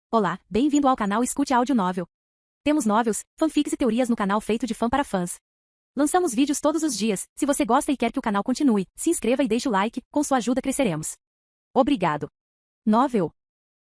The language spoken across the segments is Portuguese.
Olá, bem-vindo ao canal Escute Áudio Novel. Temos novels, fanfics e teorias no canal feito de fã para fãs. Lançamos vídeos todos os dias. Se você gosta e quer que o canal continue, se inscreva e deixe o like, com sua ajuda cresceremos. Obrigado. Novel.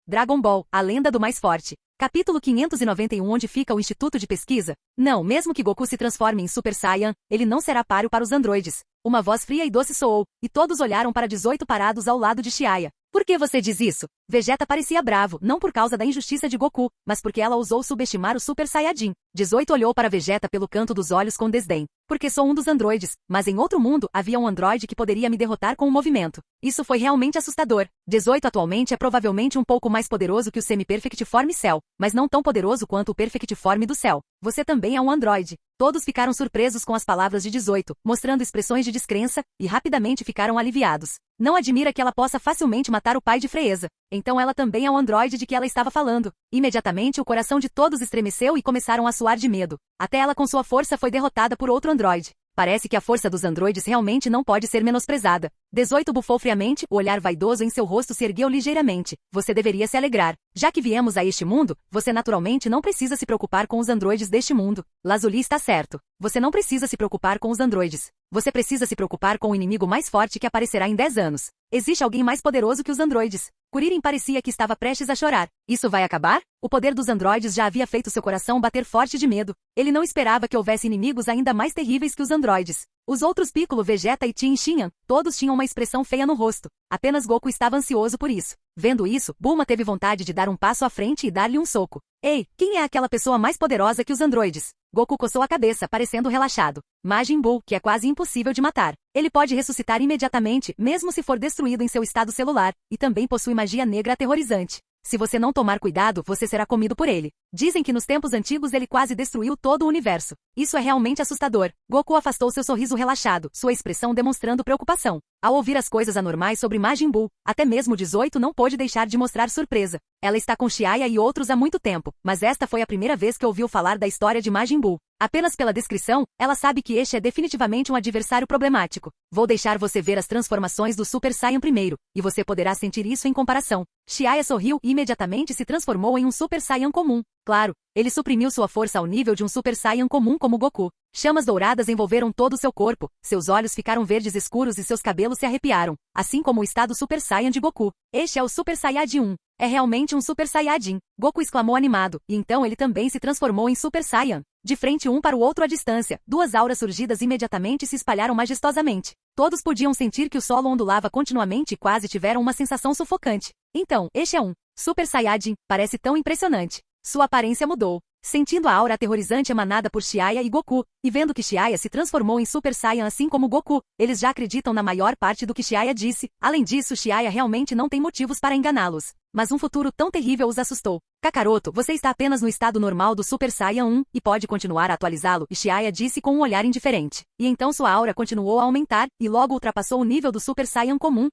Dragon Ball, a lenda do mais forte. Capítulo 591. Onde fica o Instituto de Pesquisa? Não, mesmo que Goku se transforme em Super Saiyan, ele não será páreo para os androides. Uma voz fria e doce soou, e todos olharam para 18 parados ao lado de Chiaya. Por que você diz isso? Vegeta parecia bravo, não por causa da injustiça de Goku, mas porque ela ousou subestimar o Super Saiyajin. 18 olhou para Vegeta pelo canto dos olhos com desdém. Porque sou um dos androides, mas em outro mundo havia um androide que poderia me derrotar com um movimento. Isso foi realmente assustador. 18 atualmente é provavelmente um pouco mais poderoso que o Semi-Perfectiforme Cell, mas não tão poderoso quanto o Perfectiforme do Cell. Você também é um androide. Todos ficaram surpresos com as palavras de 18, mostrando expressões de descrença, e rapidamente ficaram aliviados. Não admira que ela possa facilmente matar o pai de Freeza. Então ela também é o androide de que ela estava falando. Imediatamente o coração de todos estremeceu e começaram a suar de medo. Até ela com sua força foi derrotada por outro androide. Parece que a força dos androides realmente não pode ser menosprezada. 18 bufou friamente, o olhar vaidoso em seu rosto se ergueu ligeiramente. Você deveria se alegrar. Já que viemos a este mundo, você naturalmente não precisa se preocupar com os androides deste mundo. Lazuli está certo. Você não precisa se preocupar com os androides. Você precisa se preocupar com o inimigo mais forte que aparecerá em 10 anos. Existe alguém mais poderoso que os androides. Kuririn parecia que estava prestes a chorar. Isso vai acabar? O poder dos androides já havia feito seu coração bater forte de medo. Ele não esperava que houvesse inimigos ainda mais terríveis que os androides. Os outros Piccolo, Vegeta e Tien Shinhan, todos tinham uma expressão feia no rosto. Apenas Goku estava ansioso por isso. Vendo isso, Bulma teve vontade de dar um passo à frente e dar-lhe um soco. Ei, quem é aquela pessoa mais poderosa que os androides? Goku coçou a cabeça, parecendo relaxado. Majin Buu, que é quase impossível de matar. Ele pode ressuscitar imediatamente, mesmo se for destruído em seu estado celular, e também possui magia negra aterrorizante. Se você não tomar cuidado, você será comido por ele. Dizem que nos tempos antigos ele quase destruiu todo o universo. Isso é realmente assustador. Goku afastou seu sorriso relaxado, sua expressão demonstrando preocupação. Ao ouvir as coisas anormais sobre Majin Buu, até mesmo 18 não pôde deixar de mostrar surpresa. Ela está com Chiaya e outros há muito tempo, mas esta foi a primeira vez que ouviu falar da história de Majin Buu. Apenas pela descrição, ela sabe que este é definitivamente um adversário problemático. Vou deixar você ver as transformações do Super Saiyan primeiro, e você poderá sentir isso em comparação. Chiaya sorriu e imediatamente se transformou em um Super Saiyan comum. Claro, ele suprimiu sua força ao nível de um Super Saiyan comum como Goku. Chamas douradas envolveram todo o seu corpo, seus olhos ficaram verdes escuros e seus cabelos se arrepiaram, assim como o estado Super Saiyan de Goku. Este é o Super Saiyajin 1. É realmente um Super Saiyajin. Goku exclamou animado, e então ele também se transformou em Super Saiyan. De frente um para o outro à distância, duas auras surgidas imediatamente se espalharam majestosamente. Todos podiam sentir que o solo ondulava continuamente e quase tiveram uma sensação sufocante. Então, este é um Super Saiyajin, parece tão impressionante. Sua aparência mudou. Sentindo a aura aterrorizante emanada por Chiaya e Goku, e vendo que Chiaya se transformou em Super Saiyan assim como Goku, eles já acreditam na maior parte do que Chiaya disse. Além disso, Chiaya realmente não tem motivos para enganá-los. Mas um futuro tão terrível os assustou. Kakaroto, você está apenas no estado normal do Super Saiyan 1, e pode continuar a atualizá-lo, e Chiaya disse com um olhar indiferente. E então sua aura continuou a aumentar, e logo ultrapassou o nível do Super Saiyan comum,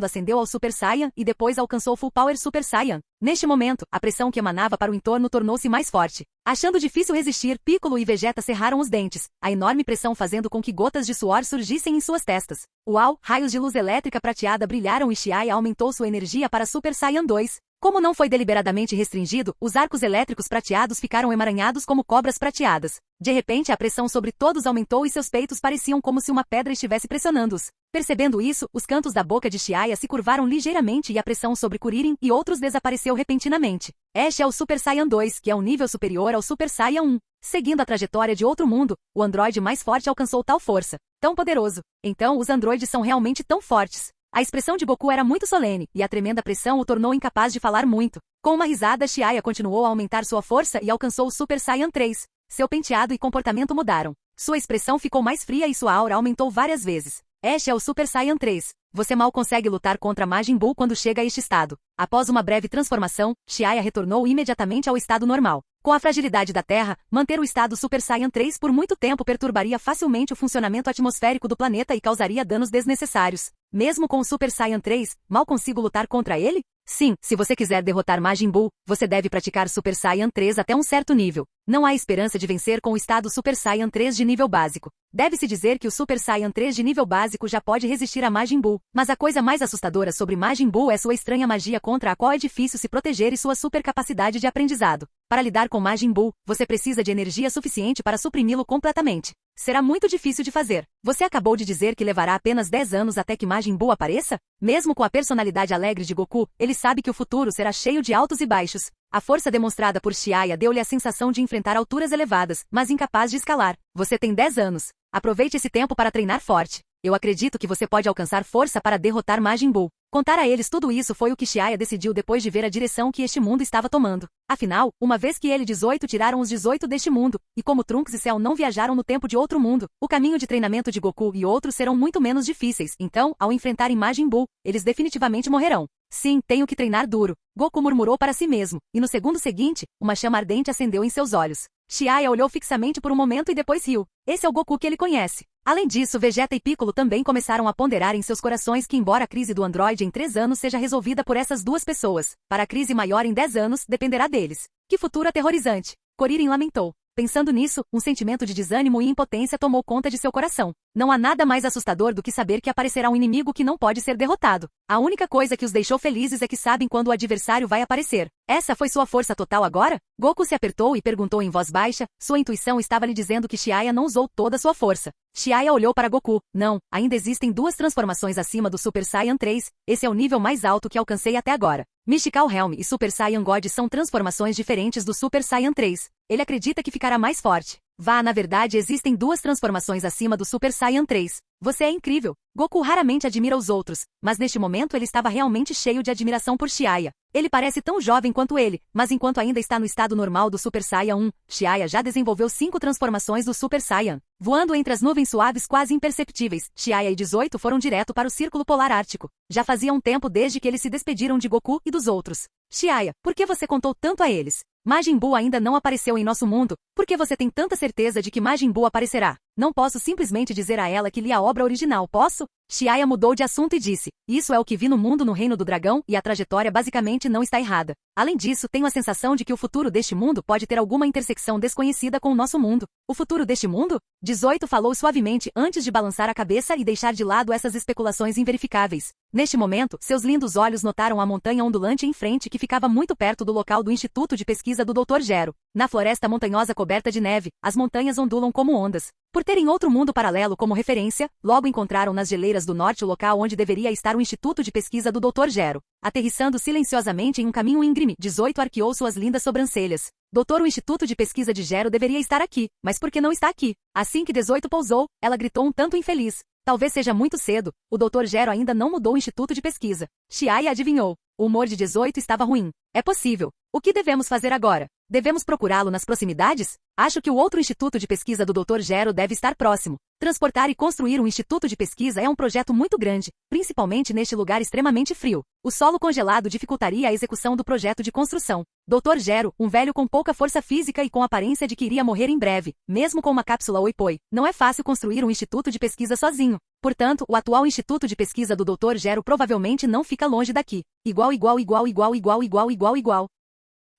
ascendeu ao Super Saiyan, e depois alcançou Full Power Super Saiyan. Neste momento, a pressão que emanava para o entorno tornou-se mais forte. Achando difícil resistir, Piccolo e Vegeta cerraram os dentes, a enorme pressão fazendo com que gotas de suor surgissem em suas testas. Uau, raios de luz elétrica prateada brilharam e Chiaya aumentou sua energia para Super Saiyan 2. Como não foi deliberadamente restringido, os arcos elétricos prateados ficaram emaranhados como cobras prateadas. De repente a pressão sobre todos aumentou e seus peitos pareciam como se uma pedra estivesse pressionando-os. Percebendo isso, os cantos da boca de Chiaya se curvaram ligeiramente e a pressão sobre Kuririn e outros desapareceu repentinamente. Este é o Super Saiyan 2, que é um nível superior ao Super Saiyan 1. Seguindo a trajetória de outro mundo, o androide mais forte alcançou tal força, tão poderoso. Então os androides são realmente tão fortes. A expressão de Goku era muito solene, e a tremenda pressão o tornou incapaz de falar muito. Com uma risada, Chiaya continuou a aumentar sua força e alcançou o Super Saiyan 3. Seu penteado e comportamento mudaram. Sua expressão ficou mais fria e sua aura aumentou várias vezes. Este é o Super Saiyan 3. Você mal consegue lutar contra Majin Buu quando chega a este estado. Após uma breve transformação, Chiaya retornou imediatamente ao estado normal. Com a fragilidade da Terra, manter o estado Super Saiyan 3 por muito tempo perturbaria facilmente o funcionamento atmosférico do planeta e causaria danos desnecessários. Mesmo com o Super Saiyan 3, mal consigo lutar contra ele? Sim, se você quiser derrotar Majin Buu, você deve praticar Super Saiyan 3 até um certo nível. Não há esperança de vencer com o estado Super Saiyan 3 de nível básico. Deve-se dizer que o Super Saiyan 3 de nível básico já pode resistir a Majin Buu, mas a coisa mais assustadora sobre Majin Buu é sua estranha magia contra a qual é difícil se proteger e sua super capacidade de aprendizado. Para lidar com Majin Buu, você precisa de energia suficiente para suprimi-lo completamente. Será muito difícil de fazer. Você acabou de dizer que levará apenas 10 anos até que Majin Buu apareça? Mesmo com a personalidade alegre de Goku, ele sabe que o futuro será cheio de altos e baixos. A força demonstrada por Xiaia deu-lhe a sensação de enfrentar alturas elevadas, mas incapaz de escalar. Você tem 10 anos. Aproveite esse tempo para treinar forte. Eu acredito que você pode alcançar força para derrotar Majin Buu. Contar a eles tudo isso foi o que Xiaia decidiu depois de ver a direção que este mundo estava tomando. Afinal, uma vez que ele e 18 tiraram os 18 deste mundo, e como Trunks e Cell não viajaram no tempo de outro mundo, o caminho de treinamento de Goku e outros serão muito menos difíceis. Então, ao enfrentarem Majin Buu, eles definitivamente morrerão. Sim, tenho que treinar duro. Goku murmurou para si mesmo, e no segundo seguinte, uma chama ardente acendeu em seus olhos. Xiaia olhou fixamente por um momento e depois riu. Esse é o Goku que ele conhece. Além disso, Vegeta e Piccolo também começaram a ponderar em seus corações que embora a crise do androide em 3 anos seja resolvida por essas duas pessoas, para a crise maior em 10 anos, dependerá deles. Que futuro aterrorizante! Kuririn lamentou. Pensando nisso, um sentimento de desânimo e impotência tomou conta de seu coração. Não há nada mais assustador do que saber que aparecerá um inimigo que não pode ser derrotado. A única coisa que os deixou felizes é que sabem quando o adversário vai aparecer. Essa foi sua força total agora? Goku se apertou e perguntou em voz baixa. Sua intuição estava lhe dizendo que Xiaia não usou toda sua força. Xiaia olhou para Goku. Não, ainda existem 2 transformações acima do Super Saiyan 3. Esse é o nível mais alto que alcancei até agora. Mystical Helm e Super Saiyan God são transformações diferentes do Super Saiyan 3. Ele acredita que ficará mais forte. Na verdade existem 2 transformações acima do Super Saiyan 3. Você é incrível. Goku raramente admira os outros, mas neste momento ele estava realmente cheio de admiração por Xiaia. Ele parece tão jovem quanto ele, mas enquanto ainda está no estado normal do Super Saiyan 1, Xiaia já desenvolveu 5 transformações do Super Saiyan. Voando entre as nuvens suaves quase imperceptíveis, Xiaia e 18 foram direto para o Círculo Polar Ártico. Já fazia um tempo desde que eles se despediram de Goku e dos outros. Xiaia, por que você contou tanto a eles? Majin Buu ainda não apareceu em nosso mundo. Por que você tem tanta certeza de que Majin Buu aparecerá? Não posso simplesmente dizer a ela que li a obra original, posso? Xiaia mudou de assunto e disse, isso é o que vi no mundo no Reino do Dragão e a trajetória basicamente não está errada. Além disso, tenho a sensação de que o futuro deste mundo pode ter alguma intersecção desconhecida com o nosso mundo. O futuro deste mundo? 18 falou suavemente antes de balançar a cabeça e deixar de lado essas especulações inverificáveis. Neste momento, seus lindos olhos notaram a montanha ondulante em frente que ficava muito perto do local do Instituto de Pesquisa do Dr. Gero. Na floresta montanhosa coberta de neve, as montanhas ondulam como ondas. Por terem outro mundo paralelo como referência, logo encontraram nas geleiras do norte o local onde deveria estar o Instituto de Pesquisa do Dr. Gero. Aterrissando silenciosamente em um caminho íngreme, 18 arqueou suas lindas sobrancelhas. Doutor, o Instituto de Pesquisa de Gero deveria estar aqui, mas por que não está aqui? Assim que 18 pousou, ela gritou um tanto infeliz. Talvez seja muito cedo, o Dr. Gero ainda não mudou o Instituto de Pesquisa. Xiaia adivinhou. O humor de 18 estava ruim. É possível. O que devemos fazer agora? Devemos procurá-lo nas proximidades? Acho que o outro Instituto de Pesquisa do Dr. Gero deve estar próximo. Transportar e construir um instituto de pesquisa é um projeto muito grande, principalmente neste lugar extremamente frio. O solo congelado dificultaria a execução do projeto de construção. Dr. Gero, um velho com pouca força física e com aparência de que iria morrer em breve, mesmo com uma cápsula Oipoi, não é fácil construir um instituto de pesquisa sozinho. Portanto, o atual Instituto de Pesquisa do Dr. Gero provavelmente não fica longe daqui. Igual.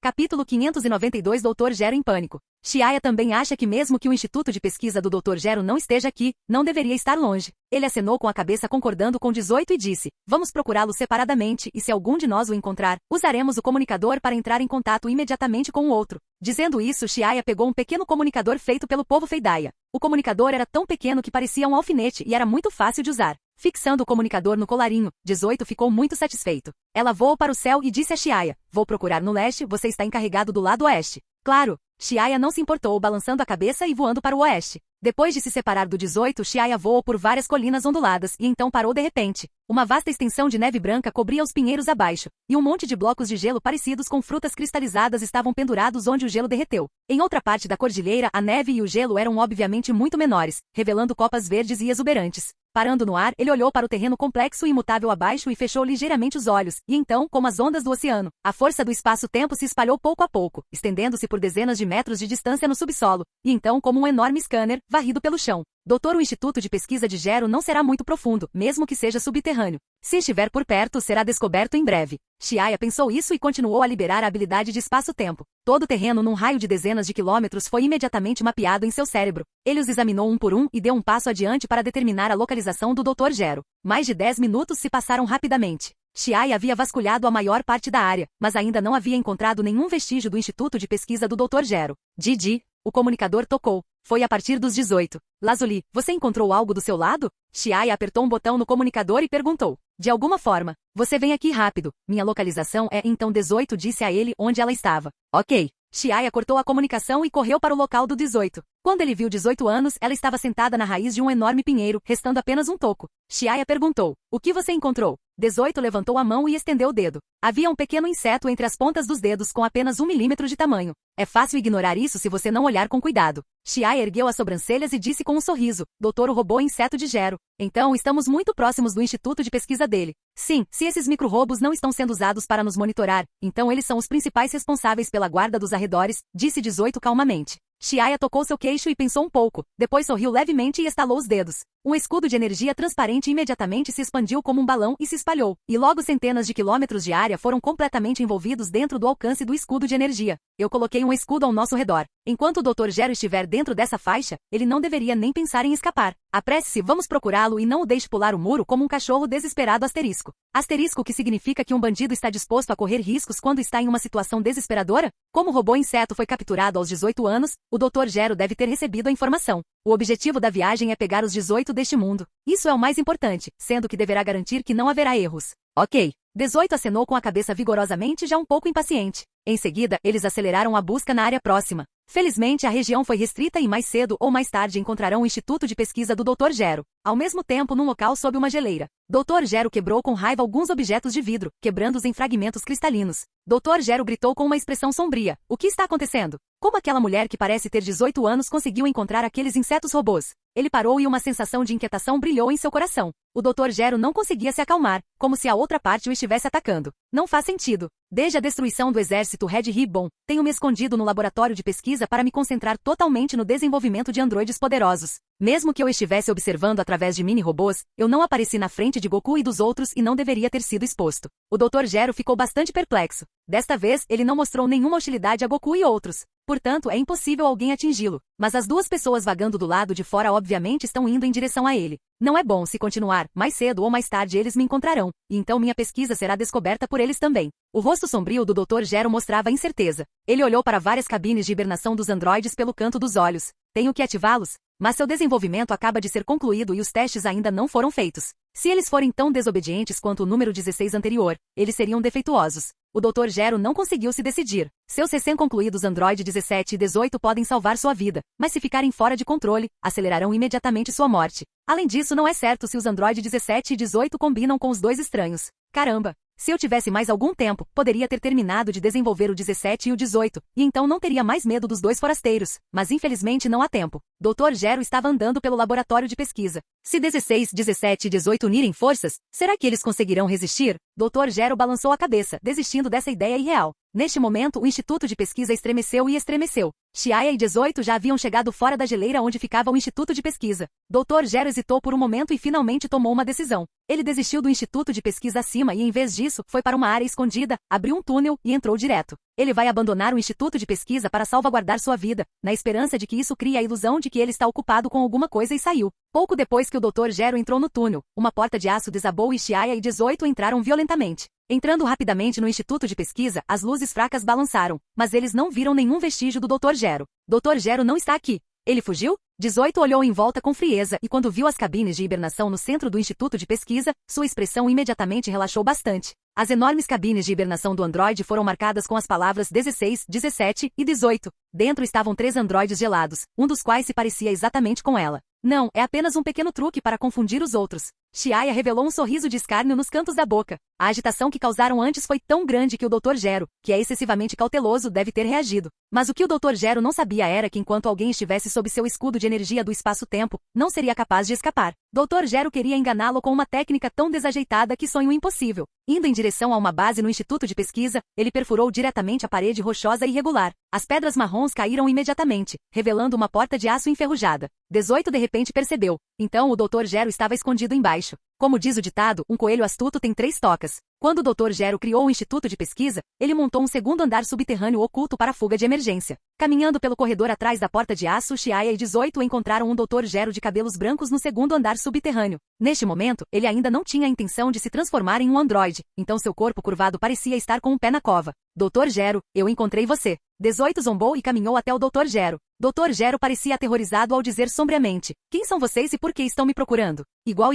Capítulo 592 Dr. Gero em pânico. Xiaia também acha que mesmo que o Instituto de Pesquisa do Dr. Gero não esteja aqui, não deveria estar longe. Ele acenou com a cabeça concordando com 18 e disse, vamos procurá-lo separadamente e se algum de nós o encontrar, usaremos o comunicador para entrar em contato imediatamente com o outro. Dizendo isso, Xiaia pegou um pequeno comunicador feito pelo povo Feidaia. O comunicador era tão pequeno que parecia um alfinete e era muito fácil de usar. Fixando o comunicador no colarinho, 18 ficou muito satisfeito. Ela voou para o céu e disse a Xiaia, vou procurar no leste, você está encarregado do lado oeste. Claro. Xiaia não se importou, balançando a cabeça e voando para o oeste. Depois de se separar do 18, Xiaia voou por várias colinas onduladas e então parou de repente. Uma vasta extensão de neve branca cobria os pinheiros abaixo, e um monte de blocos de gelo parecidos com frutas cristalizadas estavam pendurados onde o gelo derreteu. Em outra parte da cordilheira, a neve e o gelo eram obviamente muito menores, revelando copas verdes e exuberantes. Parando no ar, ele olhou para o terreno complexo e imutável abaixo e fechou ligeiramente os olhos, e então, como as ondas do oceano, a força do espaço-tempo se espalhou pouco a pouco, estendendo-se por dezenas de metros de distância no subsolo, e então, como um enorme scanner, varrido pelo chão. Doutor, o Instituto de Pesquisa de Gero não será muito profundo, mesmo que seja subterrâneo. Se estiver por perto, será descoberto em breve. Xiaya pensou isso e continuou a liberar a habilidade de espaço-tempo. Todo o terreno num raio de dezenas de quilômetros foi imediatamente mapeado em seu cérebro. Ele os examinou um por um e deu um passo adiante para determinar a localização do Dr. Gero. Mais de 10 minutos se passaram rapidamente. Xiaya havia vasculhado a maior parte da área, mas ainda não havia encontrado nenhum vestígio do Instituto de Pesquisa do Dr. Gero. Didi, o comunicador tocou. Foi a partir dos 18. Lazuli, você encontrou algo do seu lado? Xiaya apertou um botão no comunicador e perguntou. De alguma forma. Você vem aqui rápido. Minha localização é então 18, disse a ele onde ela estava. Ok. Xiaya cortou a comunicação e correu para o local do 18. Quando ele viu 18 anos, ela estava sentada na raiz de um enorme pinheiro, restando apenas um toco. Xiaya perguntou. O que você encontrou? 18 levantou a mão e estendeu o dedo. Havia um pequeno inseto entre as pontas dos dedos com apenas 1 milímetro de tamanho. É fácil ignorar isso se você não olhar com cuidado. Xiaya ergueu as sobrancelhas e disse com um sorriso. Doutor, o robô inseto de Gero. Então, estamos muito próximos do instituto de pesquisa dele. Sim, se esses micro-robos não estão sendo usados para nos monitorar, então eles são os principais responsáveis pela guarda dos arredores, disse 18 calmamente. Xiaya tocou seu queixo e pensou um pouco, depois sorriu levemente e estalou os dedos. Um escudo de energia transparente imediatamente se expandiu como um balão e se espalhou, e logo centenas de quilômetros de área foram completamente envolvidos dentro do alcance do escudo de energia. Eu coloquei um escudo ao nosso redor. Enquanto o Dr. Gero estiver dentro dessa faixa, ele não deveria nem pensar em escapar. Apresse-se, vamos procurá-lo e não o deixe pular o muro como um cachorro desesperado asterisco. Asterisco, que significa que um bandido está disposto a correr riscos quando está em uma situação desesperadora? Como o robô inseto foi capturado aos 18 anos, o Dr. Gero deve ter recebido a informação. O objetivo da viagem é pegar os 18 deste mundo. Isso é o mais importante, sendo que deverá garantir que não haverá erros. Ok. 18 acenou com a cabeça vigorosamente, já um pouco impaciente. Em seguida, eles aceleraram a busca na área próxima. Felizmente, a região foi restrita e mais cedo ou mais tarde encontrarão o Instituto de Pesquisa do Dr. Gero. Ao mesmo tempo, num local sob uma geleira. Dr. Gero quebrou com raiva alguns objetos de vidro, quebrando-os em fragmentos cristalinos. Dr. Gero gritou com uma expressão sombria. O que está acontecendo? Como aquela mulher que parece ter 18 anos conseguiu encontrar aqueles insetos robôs? Ele parou e uma sensação de inquietação brilhou em seu coração. O Dr. Gero não conseguia se acalmar, como se a outra parte o estivesse atacando. Não faz sentido. Desde a destruição do exército Red Ribbon, tenho me escondido no laboratório de pesquisa para me concentrar totalmente no desenvolvimento de androides poderosos. Mesmo que eu estivesse observando através de mini-robôs, eu não apareci na frente de Goku e dos outros e não deveria ter sido exposto. O Dr. Gero ficou bastante perplexo. Desta vez, ele não mostrou nenhuma hostilidade a Goku e outros. Portanto, é impossível alguém atingi-lo. Mas as duas pessoas vagando do lado de fora obviamente estão indo em direção a ele. Não é bom se continuar, mais cedo ou mais tarde eles me encontrarão, e então minha pesquisa será descoberta por eles também. O rosto sombrio do Dr. Gero mostrava incerteza. Ele olhou para várias cabines de hibernação dos androides pelo canto dos olhos. Tenho que ativá-los? Mas seu desenvolvimento acaba de ser concluído e os testes ainda não foram feitos. Se eles forem tão desobedientes quanto o número 16 anterior, eles seriam defeituosos. O Dr. Gero não conseguiu se decidir. Seus recém-concluídos Android 17 e 18 podem salvar sua vida, mas se ficarem fora de controle, acelerarão imediatamente sua morte. Além disso, não é certo se os Android 17 e 18 combinam com os dois estranhos. Caramba! Se eu tivesse mais algum tempo, poderia ter terminado de desenvolver o 17 e o 18, e então não teria mais medo dos dois forasteiros, mas infelizmente não há tempo. Dr. Gero estava andando pelo laboratório de pesquisa. Se 16, 17 e 18 unirem forças, será que eles conseguirão resistir? Dr. Gero balançou a cabeça, desistindo dessa ideia irreal. Neste momento, o Instituto de Pesquisa estremeceu e estremeceu. Xiaya e 18 já haviam chegado fora da geleira onde ficava o Instituto de Pesquisa. Dr. Gero hesitou por um momento e finalmente tomou uma decisão. Ele desistiu do Instituto de Pesquisa acima e, em vez disso, foi para uma área escondida, abriu um túnel e entrou direto. Ele vai abandonar o Instituto de Pesquisa para salvaguardar sua vida, na esperança de que isso crie a ilusão de que ele está ocupado com alguma coisa e saiu. Pouco depois que o Dr. Gero entrou no túnel, uma porta de aço desabou e Xiaya e 18 entraram violentamente. Entrando rapidamente no Instituto de Pesquisa, as luzes fracas balançaram, mas eles não viram nenhum vestígio do Dr. Gero. Dr. Gero não está aqui. Ele fugiu? 18 olhou em volta com frieza e quando viu as cabines de hibernação no centro do Instituto de Pesquisa, sua expressão imediatamente relaxou bastante. As enormes cabines de hibernação do androide foram marcadas com as palavras 16, 17 e 18. Dentro estavam 3 androides gelados, um dos quais se parecia exatamente com ela. Não, é apenas um pequeno truque para confundir os outros. Xiaya revelou um sorriso de escárnio nos cantos da boca. A agitação que causaram antes foi tão grande que o Dr. Gero, que é excessivamente cauteloso, deve ter reagido. Mas o que o Dr. Gero não sabia era que enquanto alguém estivesse sob seu escudo de energia do espaço-tempo, não seria capaz de escapar. Dr. Gero queria enganá-lo com uma técnica tão desajeitada que sonho impossível. Indo em direção a uma base no instituto de pesquisa, ele perfurou diretamente a parede rochosa e irregular. As pedras marrons caíram imediatamente, revelando uma porta de aço enferrujada. 18 de repente percebeu. Então o Dr. Gero estava escondido embaixo. Como diz o ditado, um coelho astuto tem 3 tocas. Quando o Dr. Gero criou o instituto de pesquisa, ele montou um segundo andar subterrâneo oculto para a fuga de emergência. Caminhando pelo corredor atrás da porta de aço, Chiaya e 18 encontraram um Dr. Gero de cabelos brancos no segundo andar subterrâneo. Neste momento, ele ainda não tinha a intenção de se transformar em um androide, então seu corpo curvado parecia estar com um pé na cova. Dr. Gero, eu encontrei você. 18 zombou e caminhou até o Dr. Gero. Dr. Gero parecia aterrorizado ao dizer sombriamente: quem são vocês e por que estão me procurando? Igual.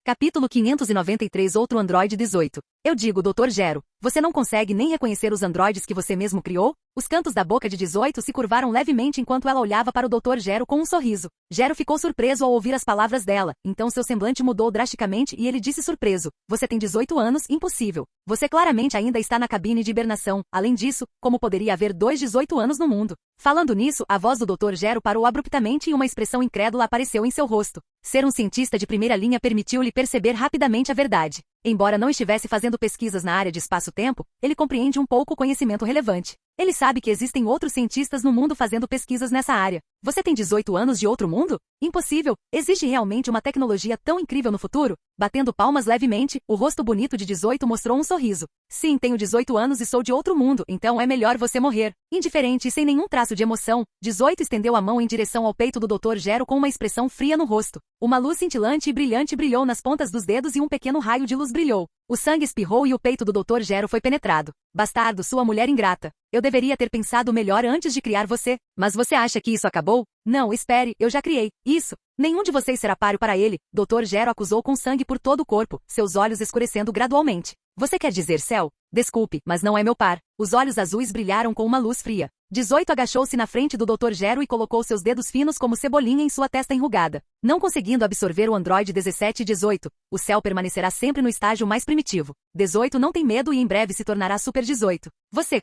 Capítulo 593 Outro androide 18. Eu digo, Dr. Gero, você não consegue nem reconhecer os androides que você mesmo criou? Os cantos da boca de 18 se curvaram levemente enquanto ela olhava para o Dr. Gero com um sorriso. Gero ficou surpreso ao ouvir as palavras dela, então seu semblante mudou drasticamente e ele disse surpreso: você tem 18 anos, impossível. Você claramente ainda está na cabine de hibernação. Além disso, como poderia haver 18 anos no mundo? Falando nisso, a voz do Dr. Gero parou abruptamente e uma expressão incrédula apareceu em seu rosto. Ser um cientista de primeira linha permitiu-lhe perceber rapidamente a verdade. Embora não estivesse fazendo pesquisas na área de espaço-tempo, ele compreende um pouco o conhecimento relevante. Ele sabe que existem outros cientistas no mundo fazendo pesquisas nessa área. Você tem 18 anos de outro mundo? Impossível! Existe realmente uma tecnologia tão incrível no futuro? Batendo palmas levemente, o rosto bonito de 18 mostrou um sorriso. Sim, tenho 18 anos e sou de outro mundo, então é melhor você morrer. Indiferente e sem nenhum traço de emoção, 18 estendeu a mão em direção ao peito do Dr. Gero com uma expressão fria no rosto. Uma luz cintilante e brilhante brilhou nas pontas dos dedos e um pequeno raio de luz brilhou. O sangue espirrou e o peito do Dr. Gero foi penetrado. Bastardo, sua mulher ingrata. Eu deveria ter pensado melhor antes de criar você. Mas você acha que isso acabou? Não, espere, eu já criei. Isso. Nenhum de vocês será páreo para ele. Dr. Gero acusou com sangue por todo o corpo, seus olhos escurecendo gradualmente. Você quer dizer Cell? Desculpe, mas não é meu par. Os olhos azuis brilharam com uma luz fria. 18 agachou-se na frente do Dr. Gero e colocou seus dedos finos como cebolinha em sua testa enrugada. Não conseguindo absorver o androide 17 e 18, o Cell permanecerá sempre no estágio mais primitivo. 18 não tem medo e em breve se tornará Super 18.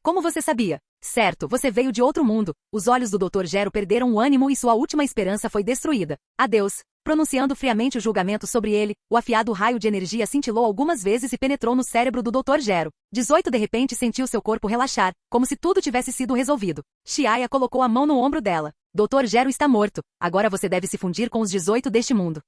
Como você sabia? Certo, você veio de outro mundo. Os olhos do Dr. Gero perderam o ânimo e sua última esperança foi destruída. Adeus. Pronunciando friamente o julgamento sobre ele, o afiado raio de energia cintilou algumas vezes e penetrou no cérebro do Dr. Gero. 18 de repente sentiu seu corpo relaxar, como se tudo tivesse sido resolvido. Chiaya colocou a mão no ombro dela. Dr. Gero está morto. Agora você deve se fundir com os 18 deste mundo.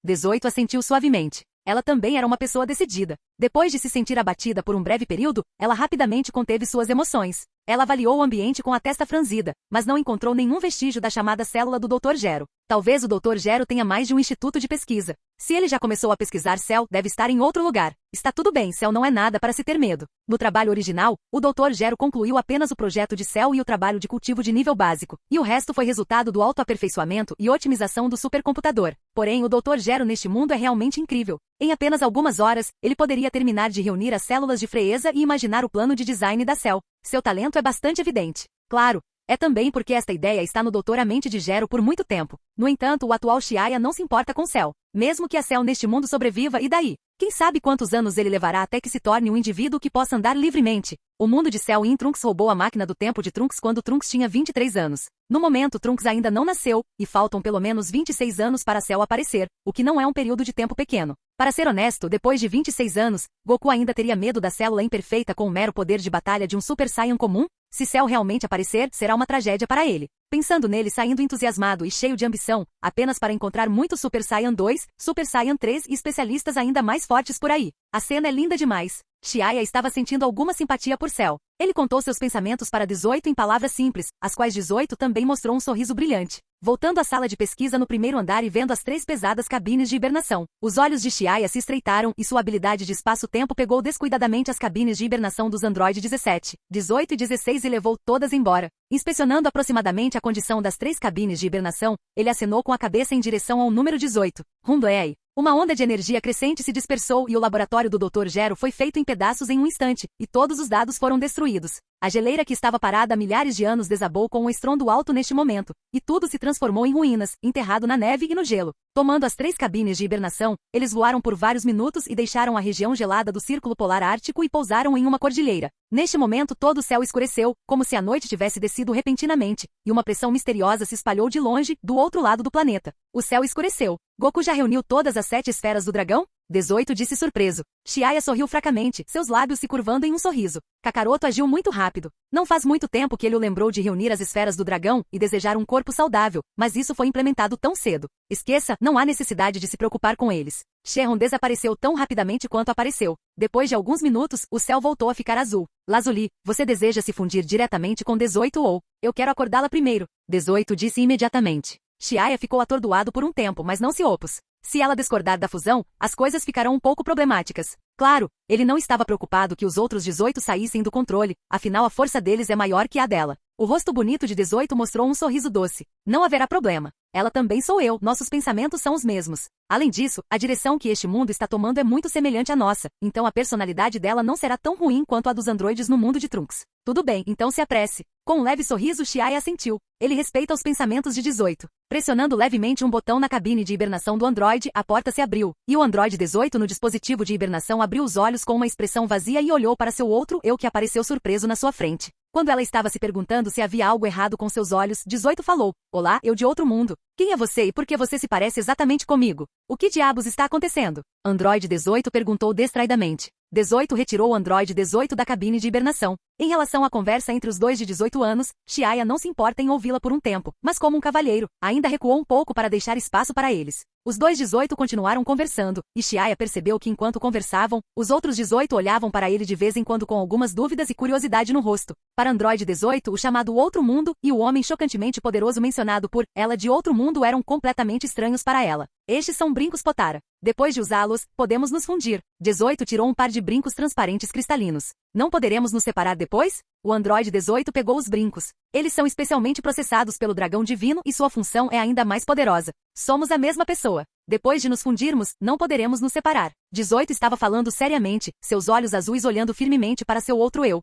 18 assentiu suavemente. Ela também era uma pessoa decidida. Depois de se sentir abatida por um breve período, ela rapidamente conteve suas emoções. Ela avaliou o ambiente com a testa franzida, mas não encontrou nenhum vestígio da chamada célula do Dr. Gero. Talvez o Dr. Gero tenha mais de um instituto de pesquisa. Se ele já começou a pesquisar Cell, deve estar em outro lugar. Está tudo bem, Cell não é nada para se ter medo. No trabalho original, o Dr. Gero concluiu apenas o projeto de Cell e o trabalho de cultivo de nível básico, e o resto foi resultado do autoaperfeiçoamento e otimização do supercomputador. Porém, o Dr. Gero neste mundo é realmente incrível. Em apenas algumas horas, ele poderia terminar de reunir as células de Freeza e imaginar o plano de design da Cell. Seu talento é bastante evidente. Claro, é também porque esta ideia está no doutoramente de Gero por muito tempo. No entanto, o atual Chiaya não se importa com Cell. Mesmo que a Cell neste mundo sobreviva, e daí? Quem sabe quantos anos ele levará até que se torne um indivíduo que possa andar livremente? O mundo de Cell em Trunks roubou a máquina do tempo de Trunks quando Trunks tinha 23 anos. No momento, Trunks ainda não nasceu, e faltam pelo menos 26 anos para Cell aparecer, o que não é um período de tempo pequeno. Para ser honesto, depois de 26 anos, Goku ainda teria medo da célula imperfeita com o mero poder de batalha de um Super Saiyan comum? Se Cell realmente aparecer, será uma tragédia para ele. Pensando nele saindo entusiasmado e cheio de ambição, apenas para encontrar muitos Super Saiyan 2, Super Saiyan 3 e especialistas ainda mais fortes por aí. A cena é linda demais. Chiaya estava sentindo alguma simpatia por Cell. Ele contou seus pensamentos para 18 em palavras simples, as quais 18 também mostrou um sorriso brilhante. Voltando à sala de pesquisa no primeiro andar e vendo as 3 pesadas cabines de hibernação, os olhos de Chiaya se estreitaram e sua habilidade de espaço-tempo pegou descuidadamente as cabines de hibernação dos Android 17, 18 e 16 e levou todas embora. Inspecionando aproximadamente a condição das 3 cabines de hibernação, ele acenou com a cabeça em direção ao número 18. Rundoei. Uma onda de energia crescente se dispersou e o laboratório do Dr. Gero foi feito em pedaços em um instante, e todos os dados foram destruídos. A geleira que estava parada há milhares de anos desabou com um estrondo alto neste momento, e tudo se transformou em ruínas, enterrado na neve e no gelo. Tomando as 3 cabines de hibernação, eles voaram por vários minutos e deixaram a região gelada do Círculo Polar Ártico e pousaram em uma cordilheira. Neste momento todo o céu escureceu, como se a noite tivesse descido repentinamente, e uma pressão misteriosa se espalhou de longe, do outro lado do planeta. O céu escureceu. Goku já reuniu todas as 7 esferas do dragão? 18 disse surpreso. Chiaya sorriu fracamente, seus lábios se curvando em um sorriso. Kakaroto agiu muito rápido. Não faz muito tempo que ele o lembrou de reunir as esferas do dragão e desejar um corpo saudável, mas isso foi implementado tão cedo. Esqueça, não há necessidade de se preocupar com eles. Shenron desapareceu tão rapidamente quanto apareceu. Depois de alguns minutos, o céu voltou a ficar azul. Lazuli, você deseja se fundir diretamente com 18 ou... Eu quero acordá-la primeiro. 18 disse imediatamente. Chiaya ficou atordoado por um tempo, mas não se opôs. Se ela discordar da fusão, as coisas ficarão um pouco problemáticas. Claro, ele não estava preocupado que os outros 18 saíssem do controle, afinal a força deles é maior que a dela. O rosto bonito de 18 mostrou um sorriso doce. Não haverá problema. Ela também sou eu, nossos pensamentos são os mesmos. Além disso, a direção que este mundo está tomando é muito semelhante à nossa, então a personalidade dela não será tão ruim quanto a dos androides no mundo de Trunks. Tudo bem, então se apresse. Com um leve sorriso, Chiaya assentiu. Ele respeita os pensamentos de 18. Pressionando levemente um botão na cabine de hibernação do androide, a porta se abriu, e o androide 18 no dispositivo de hibernação abriu os olhos com uma expressão vazia e olhou para seu outro eu que apareceu surpreso na sua frente. Quando ela estava se perguntando se havia algo errado com seus olhos, 18 falou, olá, eu de outro mundo. Quem é você e por que você se parece exatamente comigo? O que diabos está acontecendo? Androide 18 perguntou distraidamente. 18 retirou o androide 18 da cabine de hibernação. Em relação à conversa entre os dois de 18 anos, Chiaya não se importa em ouvi-la por um tempo, mas como um cavalheiro, ainda recuou um pouco para deixar espaço para eles. Os dois 18 continuaram conversando, e Chiaya percebeu que enquanto conversavam, os outros 18 olhavam para ele de vez em quando com algumas dúvidas e curiosidade no rosto. Para Android 18, o chamado Outro Mundo e o homem chocantemente poderoso mencionado por ela de Outro Mundo eram completamente estranhos para ela. Estes são brincos Potara. Depois de usá-los, podemos nos fundir. 18 tirou um par de brincos transparentes cristalinos. Não poderemos nos separar depois? O Android 18 pegou os brincos. Eles são especialmente processados pelo dragão divino e sua função é ainda mais poderosa. Somos a mesma pessoa. Depois de nos fundirmos, não poderemos nos separar. 18 estava falando seriamente, seus olhos azuis olhando firmemente para seu outro eu.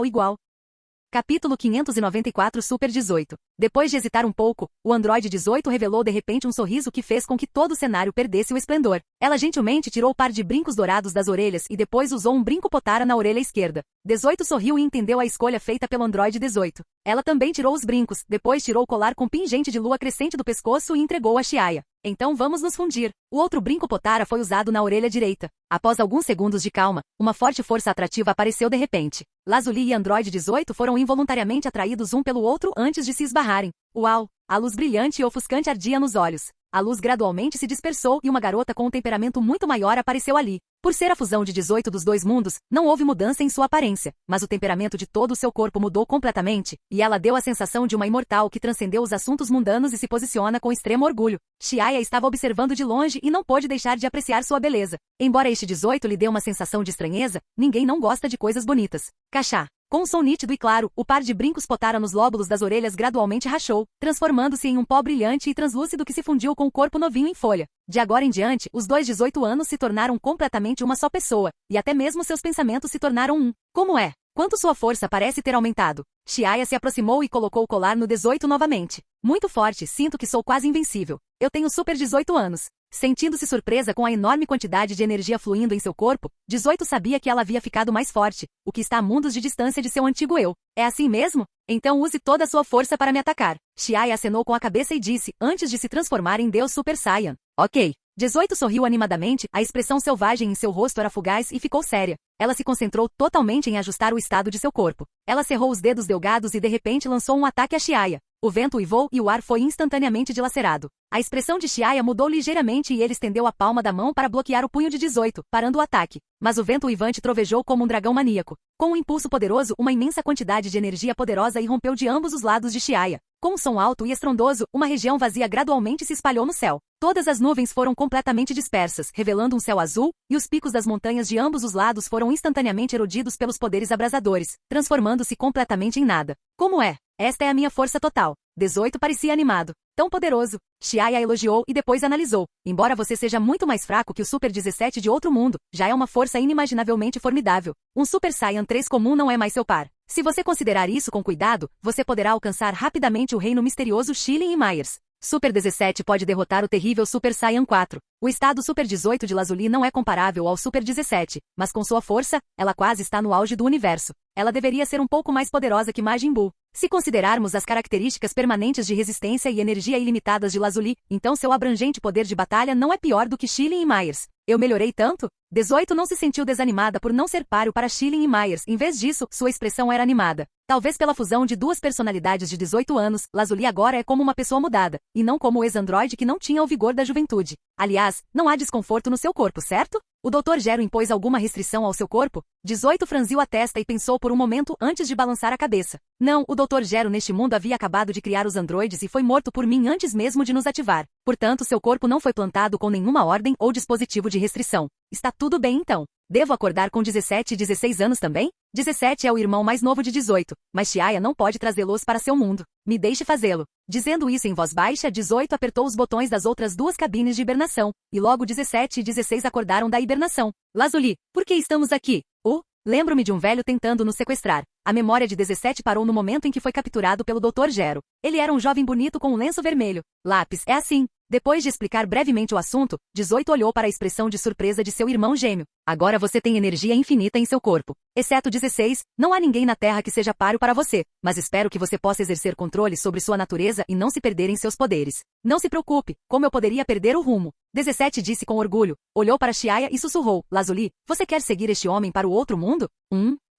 Igual. Capítulo 594 Super 18. Depois de hesitar um pouco, o Android 18 revelou de repente um sorriso que fez com que todo o cenário perdesse o esplendor. Ela gentilmente tirou o par de brincos dourados das orelhas e depois usou um brinco Potara na orelha esquerda. 18 sorriu e entendeu a escolha feita pelo Android 18. Ela também tirou os brincos, depois tirou o colar com pingente de lua crescente do pescoço e entregou a Chiaya. Então vamos nos fundir. O outro brinco Potara foi usado na orelha direita. Após alguns segundos de calma, uma forte força atrativa apareceu de repente. Lazuli e Android 18 foram involuntariamente atraídos um pelo outro antes de se esbarrarem. Uau! A luz brilhante e ofuscante ardia nos olhos. A luz gradualmente se dispersou e uma garota com um temperamento muito maior apareceu ali. Por ser a fusão de 18 dos dois mundos, não houve mudança em sua aparência, mas o temperamento de todo o seu corpo mudou completamente, e ela deu a sensação de uma imortal que transcendeu os assuntos mundanos e se posiciona com extremo orgulho. Chiaya estava observando de longe e não pôde deixar de apreciar sua beleza. Embora este 18 lhe dê uma sensação de estranheza, ninguém não gosta de coisas bonitas. Cachá. Com um som nítido e claro, o par de brincos Potara nos lóbulos das orelhas gradualmente rachou, transformando-se em um pó brilhante e translúcido que se fundiu com o corpo novinho em folha. De agora em diante, os dois 18 anos se tornaram completamente uma só pessoa, e até mesmo seus pensamentos se tornaram um. Como é? Quanto sua força parece ter aumentado? Chiaya se aproximou e colocou o colar no 18 novamente. Muito forte, sinto que sou quase invencível. Eu tenho super 18 anos. Sentindo-se surpresa com a enorme quantidade de energia fluindo em seu corpo, 18 sabia que ela havia ficado mais forte, o que está a mundos de distância de seu antigo eu. É assim mesmo? Então use toda a sua força para me atacar. Chiaya acenou com a cabeça e disse, antes de se transformar em Deus Super Saiyan. Ok. 18 sorriu animadamente, a expressão selvagem em seu rosto era fugaz e ficou séria. Ela se concentrou totalmente em ajustar o estado de seu corpo. Ela cerrou os dedos delgados e de repente lançou um ataque a Chiaya. O vento uivou e o ar foi instantaneamente dilacerado. A expressão de Chiaya mudou ligeiramente e ele estendeu a palma da mão para bloquear o punho de 18, parando o ataque. Mas o vento uivante trovejou como um dragão maníaco. Com um impulso poderoso, uma imensa quantidade de energia poderosa irrompeu de ambos os lados de Chiaya. Com um som alto e estrondoso, uma região vazia gradualmente se espalhou no céu. Todas as nuvens foram completamente dispersas, revelando um céu azul, e os picos das montanhas de ambos os lados foram instantaneamente erodidos pelos poderes abrasadores, transformando-se completamente em nada. Como é? Esta é a minha força total. 18 parecia animado. Tão poderoso. Xiaya elogiou e depois analisou. Embora você seja muito mais fraco que o Super 17 de outro mundo, já é uma força inimaginavelmente formidável. Um Super Saiyan 3 comum não é mais seu par. Se você considerar isso com cuidado, você poderá alcançar rapidamente o reino misterioso Schilling e Myers. Super 17 pode derrotar o terrível Super Saiyan 4. O estado Super 18 de Lazuli não é comparável ao Super 17, mas com sua força, ela quase está no auge do universo. Ela deveria ser um pouco mais poderosa que Majin Buu. Se considerarmos as características permanentes de resistência e energia ilimitadas de Lazuli, então seu abrangente poder de batalha não é pior do que Schilling e Myers. Eu melhorei tanto? 18 não se sentiu desanimada por não ser páreo para Schilling e Myers, em vez disso, sua expressão era animada. Talvez pela fusão de duas personalidades de 18 anos, Lazuli agora é como uma pessoa mudada, e não como o ex-androide que não tinha o vigor da juventude. Aliás, não há desconforto no seu corpo, certo? O Dr. Gero impôs alguma restrição ao seu corpo? 18 franziu a testa e pensou por um momento antes de balançar a cabeça. Não, o Dr. Gero neste mundo havia acabado de criar os androides e foi morto por mim antes mesmo de nos ativar. Portanto, seu corpo não foi plantado com nenhuma ordem ou dispositivo de restrição. Está tudo bem então. Devo acordar com 17 e 16 anos também? 17 é o irmão mais novo de 18, mas Xiaya não pode trazê-los para seu mundo. Me deixe fazê-lo. Dizendo isso em voz baixa, 18 apertou os botões das outras duas cabines de hibernação, e logo 17 e 16 acordaram da hibernação. Lazuli, por que estamos aqui? Lembro-me de um velho tentando nos sequestrar. A memória de 17 parou no momento em que foi capturado pelo Dr. Gero. Ele era um jovem bonito com um lenço vermelho. Lápis, é assim. Depois de explicar brevemente o assunto, 18 olhou para a expressão de surpresa de seu irmão gêmeo. Agora você tem energia infinita em seu corpo. Exceto 16, não há ninguém na Terra que seja páreo para você, mas espero que você possa exercer controle sobre sua natureza e não se perder em seus poderes. Não se preocupe, como eu poderia perder o rumo? 17 disse com orgulho, olhou para Xiaya e sussurrou, Lazuli, você quer seguir este homem para o outro mundo?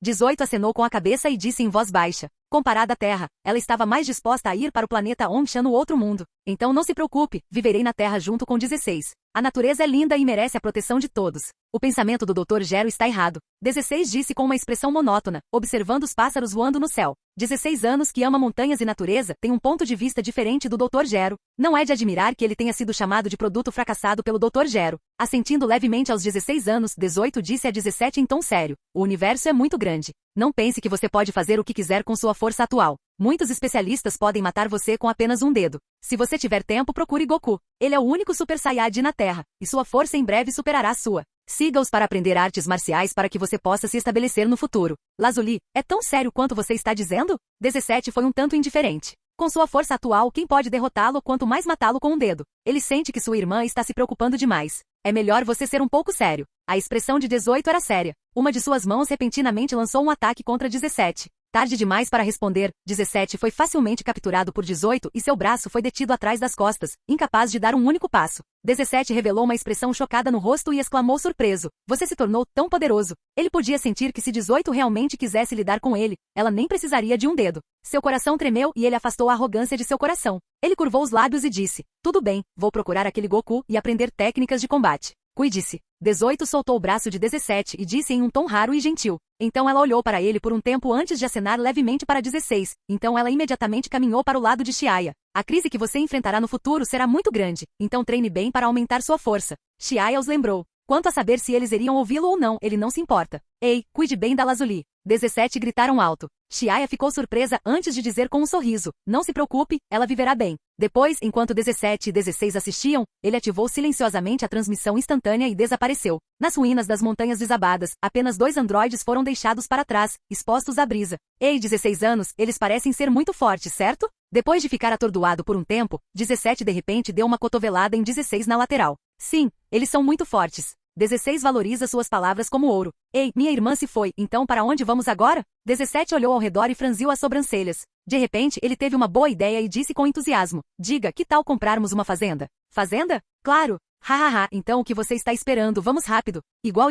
18 acenou com a cabeça e disse em voz baixa. Comparada à Terra, ela estava mais disposta a ir para o planeta Ongshan no outro mundo. Então não se preocupe, viverei na Terra junto com 16. A natureza é linda e merece a proteção de todos. O pensamento do Dr. Gero está errado. 16 disse com uma expressão monótona, observando os pássaros voando no céu. 16 anos que ama montanhas e natureza tem um ponto de vista diferente do Dr. Gero. Não é de admirar que ele tenha sido chamado de produto fracassado pelo Dr. Gero. Assentindo levemente aos 16 anos, 18 disse a 17 em tom sério. O universo é muito grande. Não pense que você pode fazer o que quiser com sua força atual. Muitos especialistas podem matar você com apenas um dedo. Se você tiver tempo, procure Goku. Ele é o único Super Saiyajin na Terra, e sua força em breve superará a sua. Siga-os para aprender artes marciais para que você possa se estabelecer no futuro. Lazuli, é tão sério quanto você está dizendo? 17 foi um tanto indiferente. Com sua força atual, quem pode derrotá-lo quanto mais matá-lo com um dedo? Ele sente que sua irmã está se preocupando demais. É melhor você ser um pouco sério. A expressão de 18 era séria. Uma de suas mãos repentinamente lançou um ataque contra 17. Tarde demais para responder, 17 foi facilmente capturado por 18 e seu braço foi detido atrás das costas, incapaz de dar um único passo. 17 revelou uma expressão chocada no rosto e exclamou surpreso. Você se tornou tão poderoso. Ele podia sentir que se 18 realmente quisesse lidar com ele, ela nem precisaria de um dedo. Seu coração tremeu e ele afastou a arrogância de seu coração. Ele curvou os lábios e disse, tudo bem, vou procurar aquele Goku e aprender técnicas de combate. Cuide-se. 18 soltou o braço de 17 e disse em um tom raro e gentil. Então ela olhou para ele por um tempo antes de acenar levemente para 16. Então ela imediatamente caminhou para o lado de Xiaya. A crise que você enfrentará no futuro será muito grande, então treine bem para aumentar sua força. Xiaya os lembrou. Quanto a saber se eles iriam ouvi-lo ou não, ele não se importa. Ei, cuide bem da Lazuli. 17 gritaram alto. Xiaya ficou surpresa antes de dizer com um sorriso. Não se preocupe, ela viverá bem. Depois, enquanto 17 e 16 assistiam, ele ativou silenciosamente a transmissão instantânea e desapareceu. Nas ruínas das montanhas desabadas, apenas 2 androides foram deixados para trás, expostos à brisa. Ei, 16 anos, eles parecem ser muito fortes, certo? Depois de ficar atordoado por um tempo, 17 de repente deu uma cotovelada em 16 na lateral. Sim, eles são muito fortes. 16 valoriza suas palavras como ouro. Ei, minha irmã se foi, então para onde vamos agora? 17 olhou ao redor e franziu as sobrancelhas. De repente, ele teve uma boa ideia e disse com entusiasmo. Diga, que tal comprarmos uma fazenda? Fazenda? Claro! Hahaha, então o que você está esperando? Vamos rápido. Igual.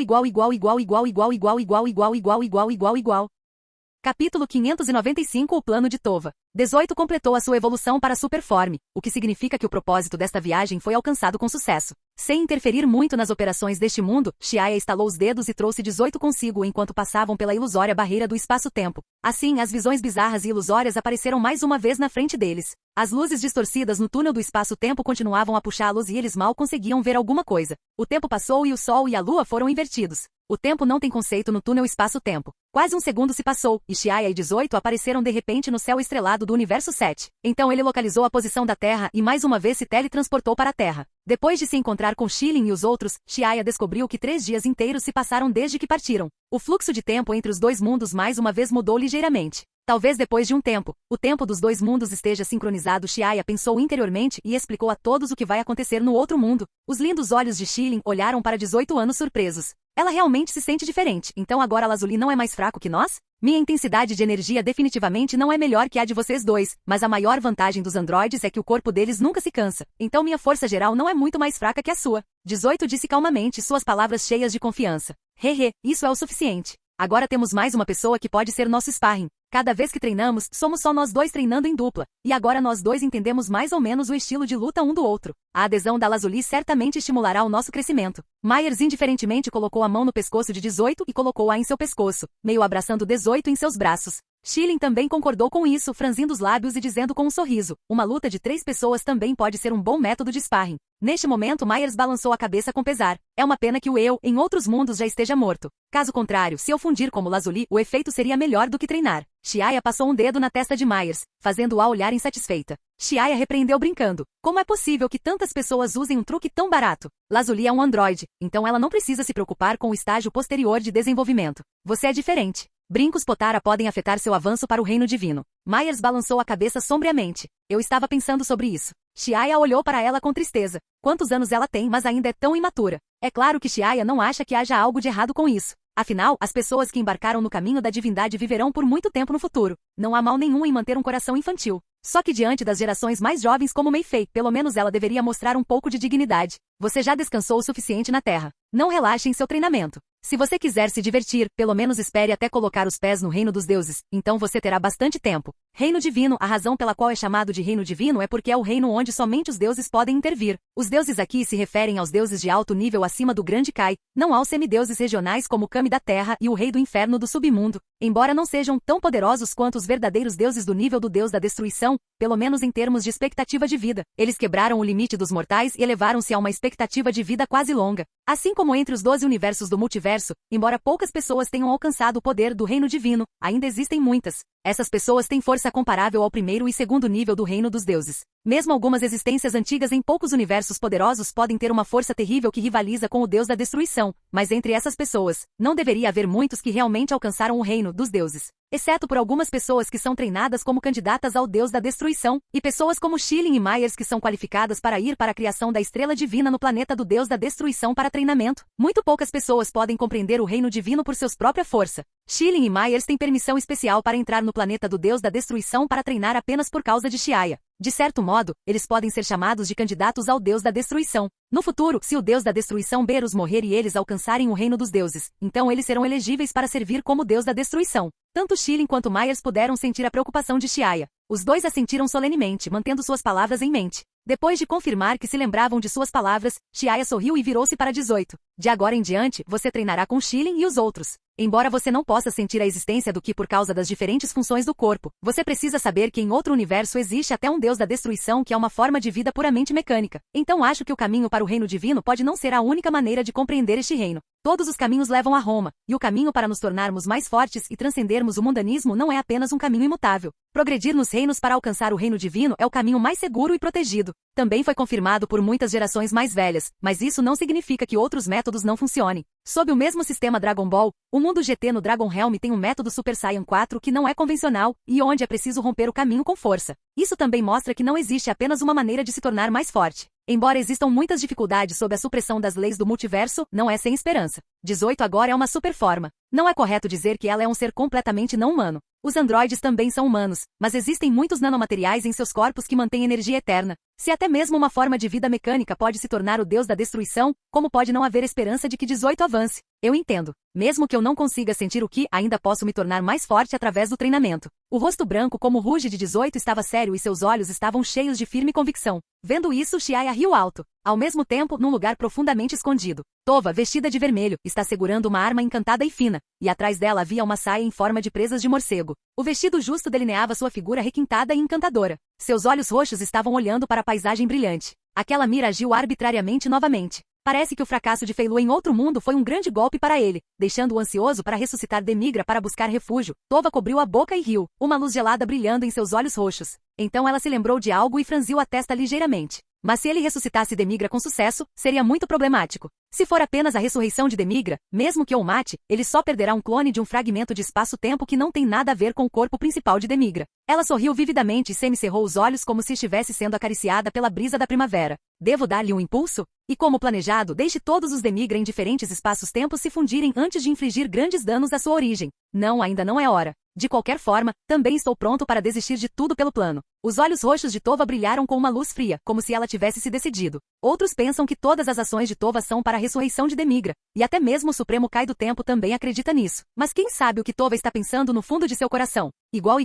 Capítulo 595 O Plano de Tova. 18 completou a sua evolução para Superforme, o que significa que o propósito desta viagem foi alcançado com sucesso. Sem interferir muito nas operações deste mundo, Xiaya estalou os dedos e trouxe 18 consigo enquanto passavam pela ilusória barreira do espaço-tempo. Assim, as visões bizarras e ilusórias apareceram mais uma vez na frente deles. As luzes distorcidas no túnel do espaço-tempo continuavam a puxá-los e eles mal conseguiam ver alguma coisa. O tempo passou e o sol e a lua foram invertidos. O tempo não tem conceito no túnel espaço-tempo. Quase um segundo se passou, e Xiaia e 18 apareceram de repente no céu estrelado do universo 7. Então ele localizou a posição da Terra e mais uma vez se teletransportou para a Terra. Depois de se encontrar com Xilin e os outros, Xiaia descobriu que 3 dias inteiros se passaram desde que partiram. O fluxo de tempo entre os dois mundos mais uma vez mudou ligeiramente. Talvez depois de um tempo, o tempo dos dois mundos esteja sincronizado. Xiaia pensou interiormente e explicou a todos o que vai acontecer no outro mundo. Os lindos olhos de Xilin olharam para 18 anos surpresos. Ela realmente se sente diferente, então agora Lazuli não é mais fraco que nós? Minha intensidade de energia definitivamente não é melhor que a de vocês dois, mas a maior vantagem dos androides é que o corpo deles nunca se cansa, então minha força geral não é muito mais fraca que a sua. 18 disse calmamente, suas palavras cheias de confiança. Hehe, isso é o suficiente. Agora temos mais uma pessoa que pode ser nosso sparring. Cada vez que treinamos, somos só nós dois treinando em dupla, e agora nós dois entendemos mais ou menos o estilo de luta um do outro. A adesão da Lazuli certamente estimulará o nosso crescimento. Myers indiferentemente colocou a mão no pescoço de 18 e colocou-a em seu pescoço, meio abraçando 18 em seus braços. Xilin também concordou com isso, franzindo os lábios e dizendo com um sorriso, uma luta de 3 pessoas também pode ser um bom método de sparring. Neste momento Myers balançou a cabeça com pesar. É uma pena que o eu, em outros mundos, já esteja morto. Caso contrário, se eu fundir como Lazuli, o efeito seria melhor do que treinar. Xiaia passou um dedo na testa de Myers, fazendo-a olhar insatisfeita. Xiaia repreendeu brincando. Como é possível que tantas pessoas usem um truque tão barato? Lazuli é um androide, então ela não precisa se preocupar com o estágio posterior de desenvolvimento. Você é diferente. Brincos Potara podem afetar seu avanço para o reino divino. Myers balançou a cabeça sombriamente. Eu estava pensando sobre isso. Xiaia olhou para ela com tristeza. Quantos anos ela tem, mas ainda é tão imatura. É claro que Xiaia não acha que haja algo de errado com isso. Afinal, as pessoas que embarcaram no caminho da divindade viverão por muito tempo no futuro. Não há mal nenhum em manter um coração infantil. Só que diante das gerações mais jovens como Mei Fei, pelo menos ela deveria mostrar um pouco de dignidade. Você já descansou o suficiente na Terra. Não relaxe em seu treinamento. Se você quiser se divertir, pelo menos espere até colocar os pés no reino dos deuses, então você terá bastante tempo. Reino divino, a razão pela qual é chamado de reino divino é porque é o reino onde somente os deuses podem intervir. Os deuses aqui se referem aos deuses de alto nível acima do grande Kai, não aos semideuses regionais como o Kami da Terra e o rei do inferno do submundo. Embora não sejam tão poderosos quanto os verdadeiros deuses do nível do deus da destruição, pelo menos em termos de expectativa de vida, eles quebraram o limite dos mortais e elevaram-se a uma expectativa de vida quase longa. Assim como entre os 12 universos do multiverso, embora poucas pessoas tenham alcançado o poder do reino divino, ainda existem muitas. Essas pessoas têm força comparável ao primeiro e segundo nível do reino dos deuses. Mesmo algumas existências antigas em poucos universos poderosos podem ter uma força terrível que rivaliza com o deus da destruição, mas entre essas pessoas, não deveria haver muitos que realmente alcançaram o reino dos deuses. Exceto por algumas pessoas que são treinadas como candidatas ao deus da destruição, e pessoas como Xilin e Myers que são qualificadas para ir para a criação da estrela divina no planeta do deus da destruição para treinamento. Muito poucas pessoas podem compreender o reino divino por seus própria força. Xilin e Myers têm permissão especial para entrar no planeta do deus da destruição para treinar apenas por causa de Xiaia. De certo modo, eles podem ser chamados de candidatos ao deus da destruição. No futuro, se o deus da destruição Berus morrer e eles alcançarem o reino dos deuses, então eles serão elegíveis para servir como deus da destruição. Tanto Xilin quanto Myers puderam sentir a preocupação de Xiaia. Os dois assentiram solenemente, mantendo suas palavras em mente. Depois de confirmar que se lembravam de suas palavras, Xiaia sorriu e virou-se para 18. De agora em diante, você treinará com Xilin e os outros. Embora você não possa sentir a existência do Ki por causa das diferentes funções do corpo, você precisa saber que em outro universo existe até um deus da destruição que é uma forma de vida puramente mecânica. Então acho que o caminho para o reino divino pode não ser a única maneira de compreender este reino. Todos os caminhos levam a Roma, e o caminho para nos tornarmos mais fortes e transcendermos o mundanismo não é apenas um caminho imutável. Progredir nos reinos para alcançar o reino divino é o caminho mais seguro e protegido. Também foi confirmado por muitas gerações mais velhas, mas isso não significa que outros métodos não funcionem. Sob o mesmo sistema Dragon Ball, o mundo GT no Dragon Realm tem um método Super Saiyan 4 que não é convencional e onde é preciso romper o caminho com força. Isso também mostra que não existe apenas uma maneira de se tornar mais forte. Embora existam muitas dificuldades sob a supressão das leis do multiverso, não é sem esperança. 18 agora é uma super forma. Não é correto dizer que ela é um ser completamente não humano. Os androides também são humanos, mas existem muitos nanomateriais em seus corpos que mantêm energia eterna. Se até mesmo uma forma de vida mecânica pode se tornar o deus da destruição, como pode não haver esperança de que 18 avance? Eu entendo. Mesmo que eu não consiga sentir o Ki, ainda posso me tornar mais forte através do treinamento. O rosto branco como ruge de 18 estava sério e seus olhos estavam cheios de firme convicção. Vendo isso, Xiaia riu alto. Ao mesmo tempo, num lugar profundamente escondido, Tova, vestida de vermelho, está segurando uma arma encantada e fina, e atrás dela havia uma saia em forma de presas de morcego. O vestido justo delineava sua figura requintada e encantadora. Seus olhos roxos estavam olhando para a paisagem brilhante. Aquela mira agiu arbitrariamente novamente. Parece que o fracasso de Feilu em outro mundo foi um grande golpe para ele, deixando-o ansioso para ressuscitar Demigra para buscar refúgio. Tova cobriu a boca e riu, uma luz gelada brilhando em seus olhos roxos. Então ela se lembrou de algo e franziu a testa ligeiramente. Mas se ele ressuscitasse Demigra com sucesso, seria muito problemático. Se for apenas a ressurreição de Demigra, mesmo que o mate, ele só perderá um clone de um fragmento de espaço-tempo que não tem nada a ver com o corpo principal de Demigra. Ela sorriu vividamente e semicerrou os olhos como se estivesse sendo acariciada pela brisa da primavera. Devo dar-lhe um impulso? E como planejado, deixe todos os Demigra em diferentes espaços-tempos se fundirem antes de infligir grandes danos à sua origem. Não, ainda não é hora. De qualquer forma, também estou pronto para desistir de tudo pelo plano. Os olhos roxos de Tova brilharam com uma luz fria, como se ela tivesse se decidido. Outros pensam que todas as ações de Tova são para a ressurreição de Demigra, e até mesmo o Supremo Kai do Tempo também acredita nisso. Mas quem sabe o que Tova está pensando no fundo de seu coração? Igual.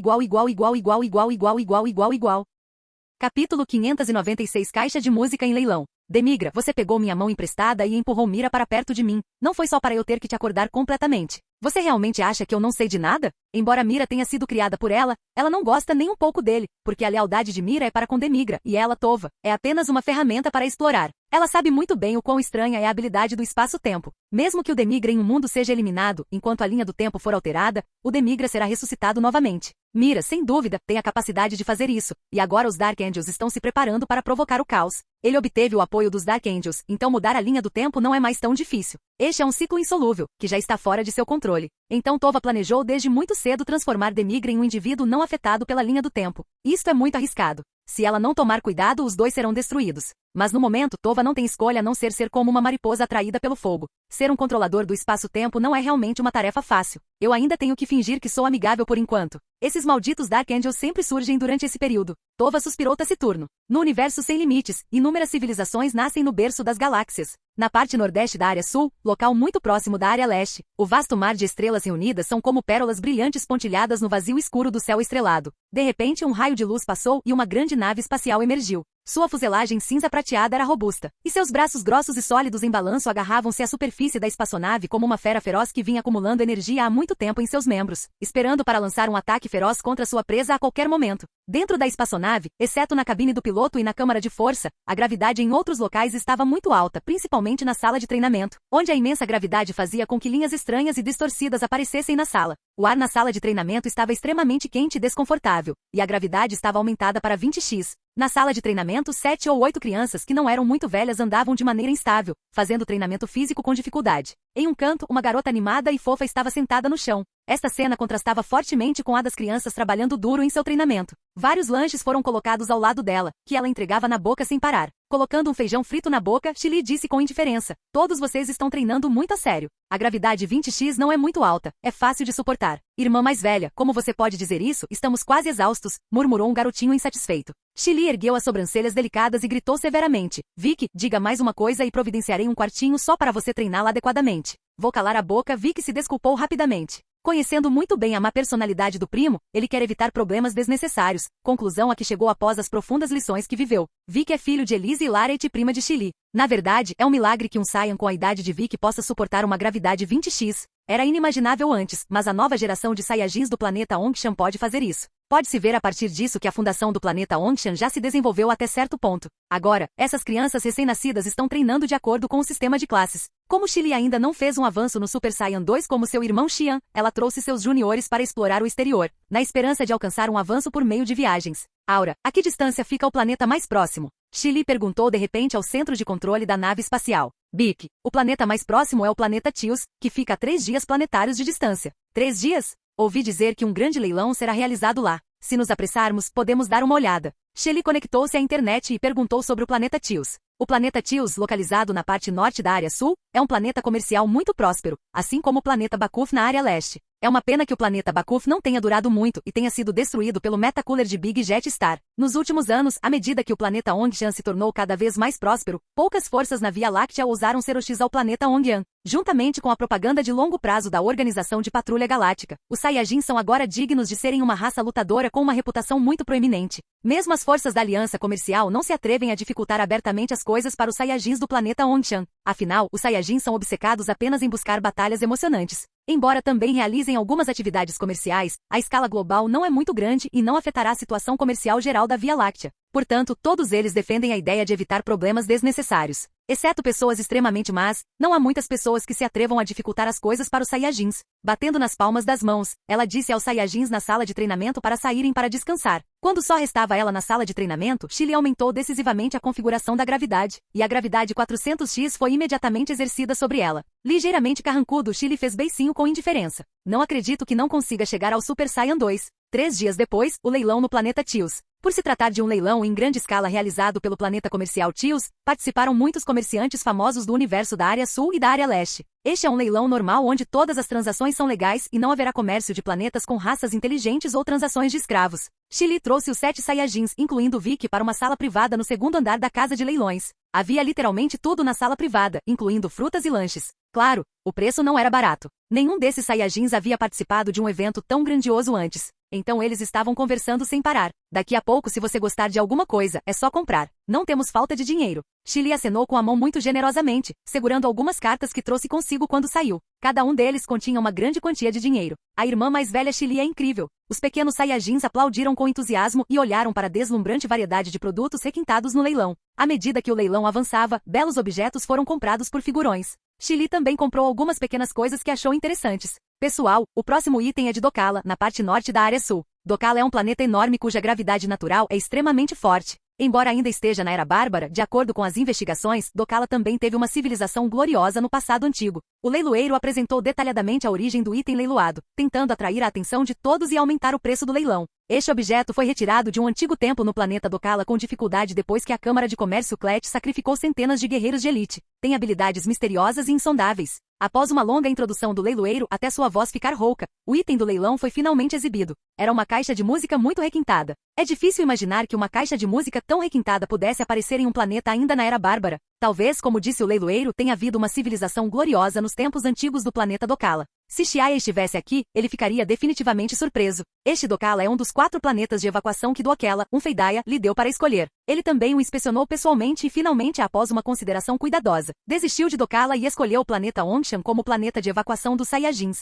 Capítulo 596 Caixa de música em leilão. Demigra, você pegou minha mão emprestada e empurrou Mira para perto de mim. Não foi só para eu ter que te acordar completamente. Você realmente acha que eu não sei de nada? Embora Mira tenha sido criada por ela não gosta nem um pouco dele, porque a lealdade de Mira é para com Demigra, e ela, Tova, é apenas uma ferramenta para explorar. Ela sabe muito bem o quão estranha é a habilidade do espaço-tempo. Mesmo que o Demigra em um mundo seja eliminado, enquanto a linha do tempo for alterada, o Demigra será ressuscitado novamente. Mira, sem dúvida, tem a capacidade de fazer isso, e agora os Dark Angels estão se preparando para provocar o caos. Ele obteve o apoio dos Dark Angels, então mudar a linha do tempo não é mais tão difícil. Este é um ciclo insolúvel, que já está fora de seu controle. Então Tova planejou desde muito cedo transformar Demigra em um indivíduo não afetado pela linha do tempo. Isto é muito arriscado. Se ela não tomar cuidado, os dois serão destruídos. Mas no momento, Tova não tem escolha a não ser como uma mariposa atraída pelo fogo. Ser um controlador do espaço-tempo não é realmente uma tarefa fácil. Eu ainda tenho que fingir que sou amigável por enquanto. Esses malditos Dark Angels sempre surgem durante esse período. Tova suspirou taciturno. No universo sem limites, inúmeras civilizações nascem no berço das galáxias. Na parte nordeste da área sul, local muito próximo da área leste, o vasto mar de estrelas reunidas são como pérolas brilhantes pontilhadas no vazio escuro do céu estrelado. De repente, um raio de luz passou e uma grande nave espacial emergiu. Sua fuselagem cinza prateada era robusta, e seus braços grossos e sólidos em balanço agarravam-se à superfície da espaçonave como uma fera feroz que vinha acumulando energia há muito tempo em seus membros, esperando para lançar um ataque feroz contra sua presa a qualquer momento. Dentro da espaçonave, exceto na cabine do piloto e na câmara de força, a gravidade em outros locais estava muito alta, principalmente na sala de treinamento, onde a imensa gravidade fazia com que linhas estranhas e distorcidas aparecessem na sala. O ar na sala de treinamento estava extremamente quente e desconfortável, e a gravidade estava aumentada para 20x. Na sala de treinamento, 7 ou 8 crianças que não eram muito velhas andavam de maneira instável, fazendo treinamento físico com dificuldade. Em um canto, uma garota animada e fofa estava sentada no chão. Esta cena contrastava fortemente com a das crianças trabalhando duro em seu treinamento. Vários lanches foram colocados ao lado dela, que ela entregava na boca sem parar. Colocando um feijão frito na boca, Chili disse com indiferença: todos vocês estão treinando muito a sério. A gravidade 20x não é muito alta, é fácil de suportar. Irmã mais velha, como você pode dizer isso? Estamos quase exaustos, murmurou um garotinho insatisfeito. Chili ergueu as sobrancelhas delicadas e gritou severamente: Vicky, diga mais uma coisa e providenciarei um quartinho só para você treiná-la adequadamente. Vou calar a boca. Vicky se desculpou rapidamente. Conhecendo muito bem a má personalidade do primo, ele quer evitar problemas desnecessários, conclusão a que chegou após as profundas lições que viveu. Vicky é filho de Elise e Laret, prima de Chili. Na verdade, é um milagre que um Saiyan com a idade de Vicky possa suportar uma gravidade 20x. Era inimaginável antes, mas a nova geração de Saiyajins do planeta Ongshan pode fazer isso. Pode-se ver a partir disso que a fundação do planeta Ongshan já se desenvolveu até certo ponto. Agora, essas crianças recém-nascidas estão treinando de acordo com o sistema de classes. Como Chili ainda não fez um avanço no Super Saiyan 2 como seu irmão Xian, ela trouxe seus juniores para explorar o exterior, na esperança de alcançar um avanço por meio de viagens. Aura, a que distância fica o planeta mais próximo? Chili perguntou de repente ao centro de controle da nave espacial. Bic, o planeta mais próximo é o planeta Tios, que fica a 3 dias planetários de distância. 3 dias? Ouvi dizer que um grande leilão será realizado lá. Se nos apressarmos, podemos dar uma olhada. Chili conectou-se à internet e perguntou sobre o planeta Tios. O planeta Tios, localizado na parte norte da área sul, é um planeta comercial muito próspero, assim como o planeta Bakuf na área leste. É uma pena que o planeta Bakuf não tenha durado muito e tenha sido destruído pelo Metacooler de Big Jet Star. Nos últimos anos, à medida que o planeta Ongshan se tornou cada vez mais próspero, poucas forças na Via Láctea ousaram ser hostis ao planeta Ongyan. Juntamente com a propaganda de longo prazo da Organização de Patrulha Galáctica, os Saiyajins são agora dignos de serem uma raça lutadora com uma reputação muito proeminente. Mesmo as forças da Aliança Comercial não se atrevem a dificultar abertamente as coisas para os Saiyajins do planeta Ongshan. Afinal, os Saiyajins são obcecados apenas em buscar batalhas emocionantes. Embora também realizem algumas atividades comerciais, a escala global não é muito grande e não afetará a situação comercial geral da Via Láctea. Portanto, todos eles defendem a ideia de evitar problemas desnecessários. Exceto pessoas extremamente más, não há muitas pessoas que se atrevam a dificultar as coisas para os Saiyajins. Batendo nas palmas das mãos, ela disse aos Saiyajins na sala de treinamento para saírem para descansar. Quando só restava ela na sala de treinamento, Chilli aumentou decisivamente a configuração da gravidade, e a gravidade 400x foi imediatamente exercida sobre ela. Ligeiramente carrancudo, Chilli fez beicinho com indiferença. Não acredito que não consiga chegar ao Super Saiyan 2. 3 dias depois, o leilão no planeta Tios. Por se tratar de um leilão em grande escala realizado pelo planeta comercial Tios, participaram muitos comerciantes famosos do universo da área sul e da área leste. Este é um leilão normal onde todas as transações são legais e não haverá comércio de planetas com raças inteligentes ou transações de escravos. Chilli trouxe os 7 Saiyajins, incluindo Vic, para uma sala privada no segundo andar da casa de leilões. Havia literalmente tudo na sala privada, incluindo frutas e lanches. Claro, o preço não era barato. Nenhum desses Saiyajins havia participado de um evento tão grandioso antes. Então eles estavam conversando sem parar. Daqui a pouco, se você gostar de alguma coisa, é só comprar. Não temos falta de dinheiro. Chilli acenou com a mão muito generosamente, segurando algumas cartas que trouxe consigo quando saiu. Cada um deles continha uma grande quantia de dinheiro. A irmã mais velha Chilli é incrível. Os pequenos Saiyajins aplaudiram com entusiasmo e olharam para a deslumbrante variedade de produtos requintados no leilão. À medida que o leilão avançava, belos objetos foram comprados por figurões. Chilli também comprou algumas pequenas coisas que achou interessantes. Pessoal, o próximo item é de Dokala, na parte norte da área sul. Dokala é um planeta enorme cuja gravidade natural é extremamente forte. Embora ainda esteja na Era Bárbara, de acordo com as investigações, Dokala também teve uma civilização gloriosa no passado antigo. O leiloeiro apresentou detalhadamente a origem do item leiloado, tentando atrair a atenção de todos e aumentar o preço do leilão. Este objeto foi retirado de um antigo templo no planeta Dokala com dificuldade depois que a Câmara de Comércio Clet sacrificou centenas de guerreiros de elite. Tem habilidades misteriosas e insondáveis. Após uma longa introdução do leiloeiro até sua voz ficar rouca, o item do leilão foi finalmente exibido. Era uma caixa de música muito requintada. É difícil imaginar que uma caixa de música tão requintada pudesse aparecer em um planeta ainda na Era Bárbara. Talvez, como disse o leiloeiro, tenha havido uma civilização gloriosa nos tempos antigos do planeta Dokala. Se Xiaia estivesse aqui, ele ficaria definitivamente surpreso. Este Dokala é um dos 4 planetas de evacuação que Dokela, um Feidaia, lhe deu para escolher. Ele também o inspecionou pessoalmente e finalmente, após uma consideração cuidadosa, desistiu de Dokala e escolheu o planeta Ongshan como planeta de evacuação dos Saiyajins.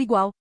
Igual.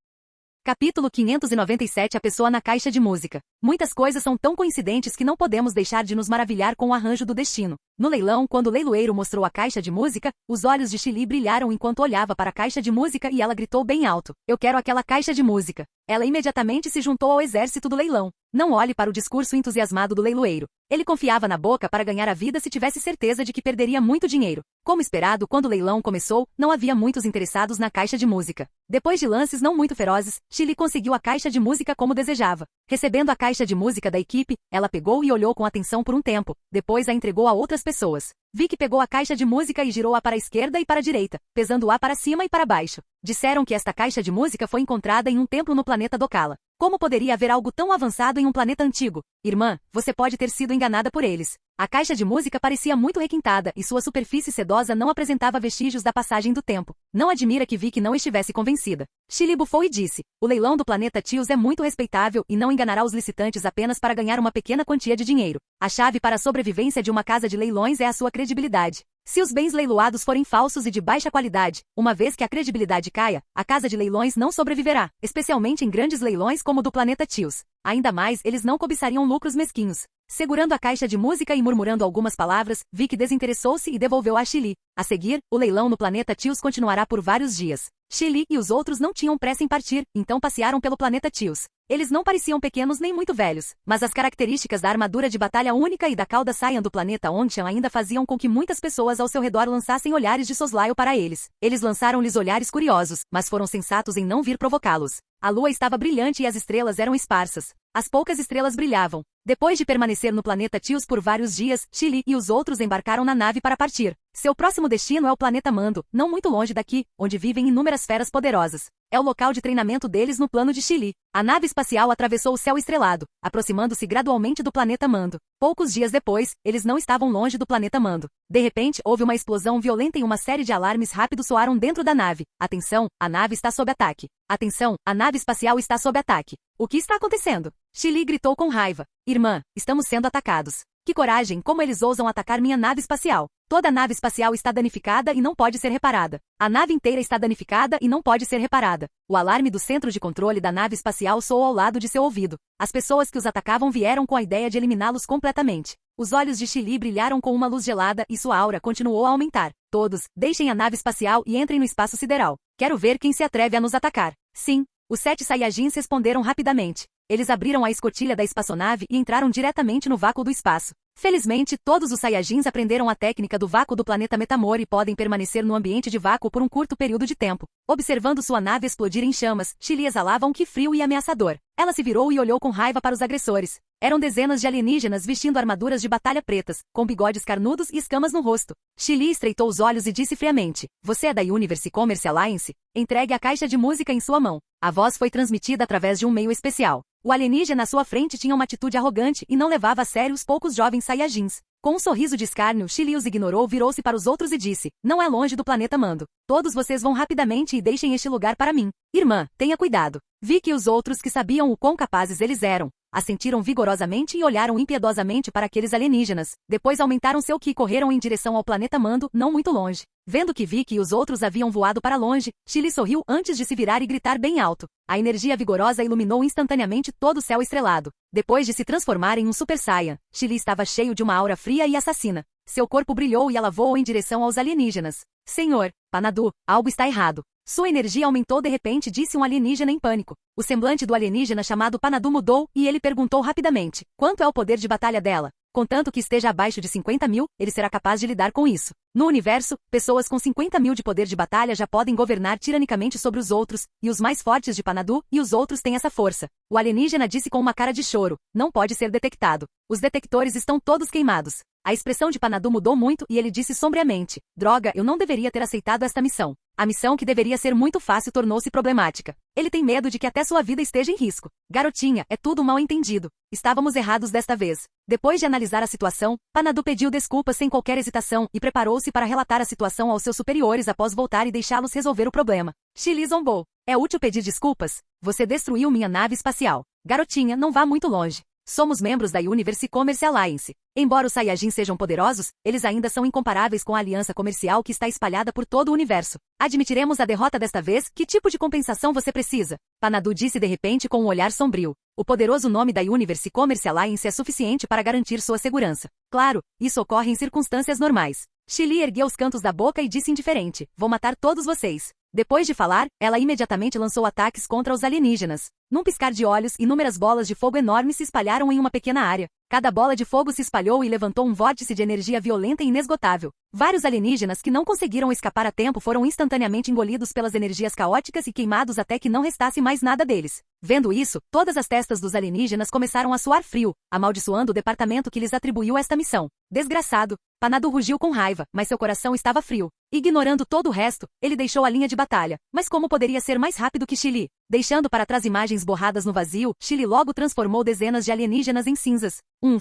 Capítulo 597. A pessoa na caixa de música. Muitas coisas são tão coincidentes que não podemos deixar de nos maravilhar com o arranjo do destino. No leilão, quando o leiloeiro mostrou a caixa de música, os olhos de Chilli brilharam enquanto olhava para a caixa de música e ela gritou bem alto: "Eu quero aquela caixa de música." Ela imediatamente se juntou ao exército do leilão. Não olhe para o discurso entusiasmado do leiloeiro. Ele confiava na boca para ganhar a vida se tivesse certeza de que perderia muito dinheiro. Como esperado, quando o leilão começou, não havia muitos interessados na caixa de música. Depois de lances não muito ferozes, Chilli conseguiu a caixa de música como desejava. Recebendo a caixa de música da equipe, ela pegou e olhou com atenção por um tempo, depois a entregou a outras pessoas. Vic pegou a caixa de música e girou-a para a esquerda e para a direita, pesando-a para cima e para baixo. Disseram que esta caixa de música foi encontrada em um templo no planeta Dokala. Como poderia haver algo tão avançado em um planeta antigo? Irmã, você pode ter sido enganada por eles. A caixa de música parecia muito requintada e sua superfície sedosa não apresentava vestígios da passagem do tempo. Não admira que Vic não estivesse convencida. Chilli bufou e disse: "O leilão do planeta Tios é muito respeitável e não enganará os licitantes apenas para ganhar uma pequena quantia de dinheiro. A chave para a sobrevivência de uma casa de leilões é a sua credibilidade. Se os bens leiloados forem falsos e de baixa qualidade, uma vez que a credibilidade caia, a casa de leilões não sobreviverá, especialmente em grandes leilões como o do planeta Tios. Ainda mais, eles não cobiçariam lucros mesquinhos." Segurando a caixa de música e murmurando algumas palavras, Vic desinteressou-se e devolveu a Chilli. A seguir, o leilão no planeta Tios continuará por vários dias. Chilli e os outros não tinham pressa em partir, então passearam pelo planeta Tios. Eles não pareciam pequenos nem muito velhos, mas as características da armadura de batalha única e da cauda Saiyan do planeta Ongshan ainda faziam com que muitas pessoas ao seu redor lançassem olhares de soslaio para eles. Eles lançaram-lhes olhares curiosos, mas foram sensatos em não vir provocá-los. A lua estava brilhante e as estrelas eram esparsas. As poucas estrelas brilhavam. Depois de permanecer no planeta Tios por vários dias, Chilli e os outros embarcaram na nave para partir. Seu próximo destino é o planeta Mando, não muito longe daqui, onde vivem inúmeras feras poderosas. É o local de treinamento deles no plano de Chilli. A nave espacial atravessou o céu estrelado, aproximando-se gradualmente do planeta Mando. Poucos dias depois, eles não estavam longe do planeta Mando. De repente, houve uma explosão violenta e uma série de alarmes rápidos soaram dentro da nave. Atenção, a nave está sob ataque. Atenção, a nave espacial está sob ataque. O que está acontecendo? Chilli gritou com raiva. Irmã, estamos sendo atacados. Que coragem, como eles ousam atacar minha nave espacial. Toda a nave espacial está danificada e não pode ser reparada. A nave inteira está danificada e não pode ser reparada. O alarme do centro de controle da nave espacial soou ao lado de seu ouvido. As pessoas que os atacavam vieram com a ideia de eliminá-los completamente. Os olhos de Chili brilharam com uma luz gelada e sua aura continuou a aumentar. Todos, deixem a nave espacial e entrem no espaço sideral. Quero ver quem se atreve a nos atacar. Sim, os 7 Saiyajins responderam rapidamente. Eles abriram a escotilha da espaçonave e entraram diretamente no vácuo do espaço. Felizmente, todos os Saiyajins aprenderam a técnica do vácuo do planeta Metamor e podem permanecer no ambiente de vácuo por um curto período de tempo. Observando sua nave explodir em chamas, Chili exalava um que frio e ameaçador. Ela se virou e olhou com raiva para os agressores. Eram dezenas de alienígenas vestindo armaduras de batalha pretas, com bigodes carnudos e escamas no rosto. Chili estreitou os olhos e disse friamente: "Você é da Universe Commerce Alliance? Entregue a caixa de música em sua mão." A voz foi transmitida através de um meio especial. O alienígena à sua frente tinha uma atitude arrogante e não levava a sério os poucos jovens Saiyajins. Com um sorriso de escárnio, Chili os ignorou, virou-se para os outros e disse: "Não é longe do planeta Mando. Todos vocês vão rapidamente e deixem este lugar para mim. Irmã, tenha cuidado." Vi que os outros, que sabiam o quão capazes eles eram, assentiram vigorosamente e olharam impiedosamente para aqueles alienígenas. Depois aumentaram seu ki e correram em direção ao planeta Mando, não muito longe. Vendo que Vicky e os outros haviam voado para longe, Chili sorriu antes de se virar e gritar bem alto. A energia vigorosa iluminou instantaneamente todo o céu estrelado. Depois de se transformar em um Super Saiyan, Chili estava cheio de uma aura fria e assassina. Seu corpo brilhou e ela voou em direção aos alienígenas. "Senhor, Panadu, algo está errado." Sua energia aumentou de repente, disse um alienígena em pânico. O semblante do alienígena chamado Panadu mudou e ele perguntou rapidamente: "Quanto é o poder de batalha dela?" "Contanto que esteja abaixo de 50.000, ele será capaz de lidar com isso. No universo, pessoas com 50.000 de poder de batalha já podem governar tiranicamente sobre os outros, e os mais fortes de Panadu e os outros têm essa força." O alienígena disse com uma cara de choro: "Não pode ser detectado. Os detectores estão todos queimados." A expressão de Panadu mudou muito e ele disse sombriamente: "Droga, eu não deveria ter aceitado esta missão." A missão, que deveria ser muito fácil, tornou-se problemática. Ele tem medo de que até sua vida esteja em risco. "Garotinha, é tudo mal entendido. Estávamos errados desta vez." Depois de analisar a situação, Panadu pediu desculpas sem qualquer hesitação e preparou-se para relatar a situação aos seus superiores após voltar e deixá-los resolver o problema. Chili zombou: "É útil pedir desculpas? Você destruiu minha nave espacial. Garotinha, não vá muito longe. Somos membros da Universe Commerce Alliance. Embora os Saiyajins sejam poderosos, eles ainda são incomparáveis com a aliança comercial que está espalhada por todo o universo. Admitiremos a derrota desta vez? Que tipo de compensação você precisa?" Panadu disse de repente com um olhar sombrio. "O poderoso nome da Universe Commerce Alliance é suficiente para garantir sua segurança. Claro, isso ocorre em circunstâncias normais." Chili ergueu os cantos da boca e disse indiferente: "Vou matar todos vocês." Depois de falar, ela imediatamente lançou ataques contra os alienígenas. Num piscar de olhos, inúmeras bolas de fogo enormes se espalharam em uma pequena área. Cada bola de fogo se espalhou e levantou um vórtice de energia violenta e inesgotável. Vários alienígenas que não conseguiram escapar a tempo foram instantaneamente engolidos pelas energias caóticas e queimados até que não restasse mais nada deles. Vendo isso, todas as testas dos alienígenas começaram a suar frio, amaldiçoando o departamento que lhes atribuiu esta missão. "Desgraçado!" Panadu rugiu com raiva, mas seu coração estava frio. Ignorando todo o resto, ele deixou a linha de batalha. Mas como poderia ser mais rápido que Chili? Deixando para trás imagens borradas no vazio, Chili logo transformou dezenas de alienígenas em cinzas.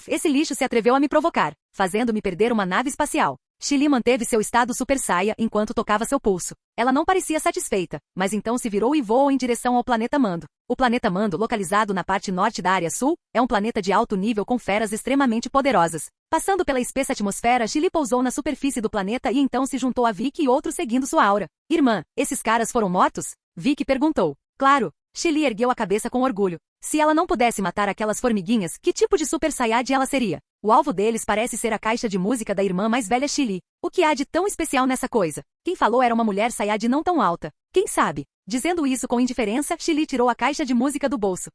Esse lixo se atreveu a me provocar, fazendo-me perder uma nave espacial." Chili manteve seu estado Super Saia enquanto tocava seu pulso. Ela não parecia satisfeita, mas então se virou e voou em direção ao planeta Mando. O planeta Mando, localizado na parte norte da área sul, é um planeta de alto nível com feras extremamente poderosas. Passando pela espessa atmosfera, Chili pousou na superfície do planeta e então se juntou a Vicky e outros seguindo sua aura. "Irmã, esses caras foram mortos?" Vicky perguntou. "Claro." Chili ergueu a cabeça com orgulho. Se ela não pudesse matar aquelas formiguinhas, que tipo de Super Saiyajin ela seria? O alvo deles parece ser a caixa de música da irmã mais velha Chili. O que há de tão especial nessa coisa? Quem falou era uma mulher Saiyajin não tão alta. Quem sabe? Dizendo isso com indiferença, Chili tirou a caixa de música do bolso.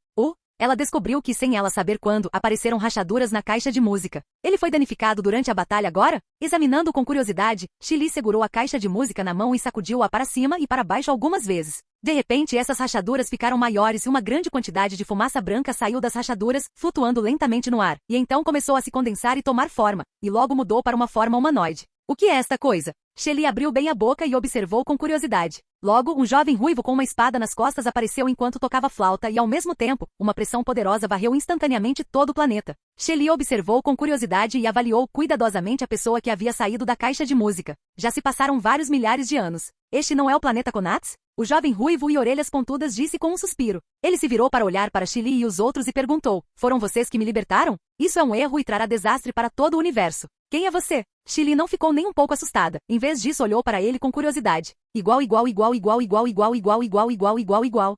Ela descobriu que, sem ela saber quando, apareceram rachaduras na caixa de música. Ele foi danificado durante a batalha agora? Examinando com curiosidade, Chili segurou a caixa de música na mão e sacudiu-a para cima e para baixo algumas vezes. De repente, essas rachaduras ficaram maiores e uma grande quantidade de fumaça branca saiu das rachaduras, flutuando lentamente no ar, e então começou a se condensar e tomar forma, e logo mudou para uma forma humanoide. "O que é esta coisa?" Chili abriu bem a boca e observou com curiosidade. Logo, um jovem ruivo com uma espada nas costas apareceu enquanto tocava flauta e, ao mesmo tempo, uma pressão poderosa varreu instantaneamente todo o planeta. Chili observou com curiosidade e avaliou cuidadosamente a pessoa que havia saído da caixa de música. Já se passaram vários milhares de anos. "Este não é o planeta Konats?" O jovem ruivo e orelhas pontudas disse com um suspiro. Ele se virou para olhar para Chili e os outros e perguntou, foram vocês que me libertaram? Isso é um erro e trará desastre para todo o universo. Quem é você? Chili não ficou nem um pouco assustada. Em vez disso olhou para ele com curiosidade. Igual.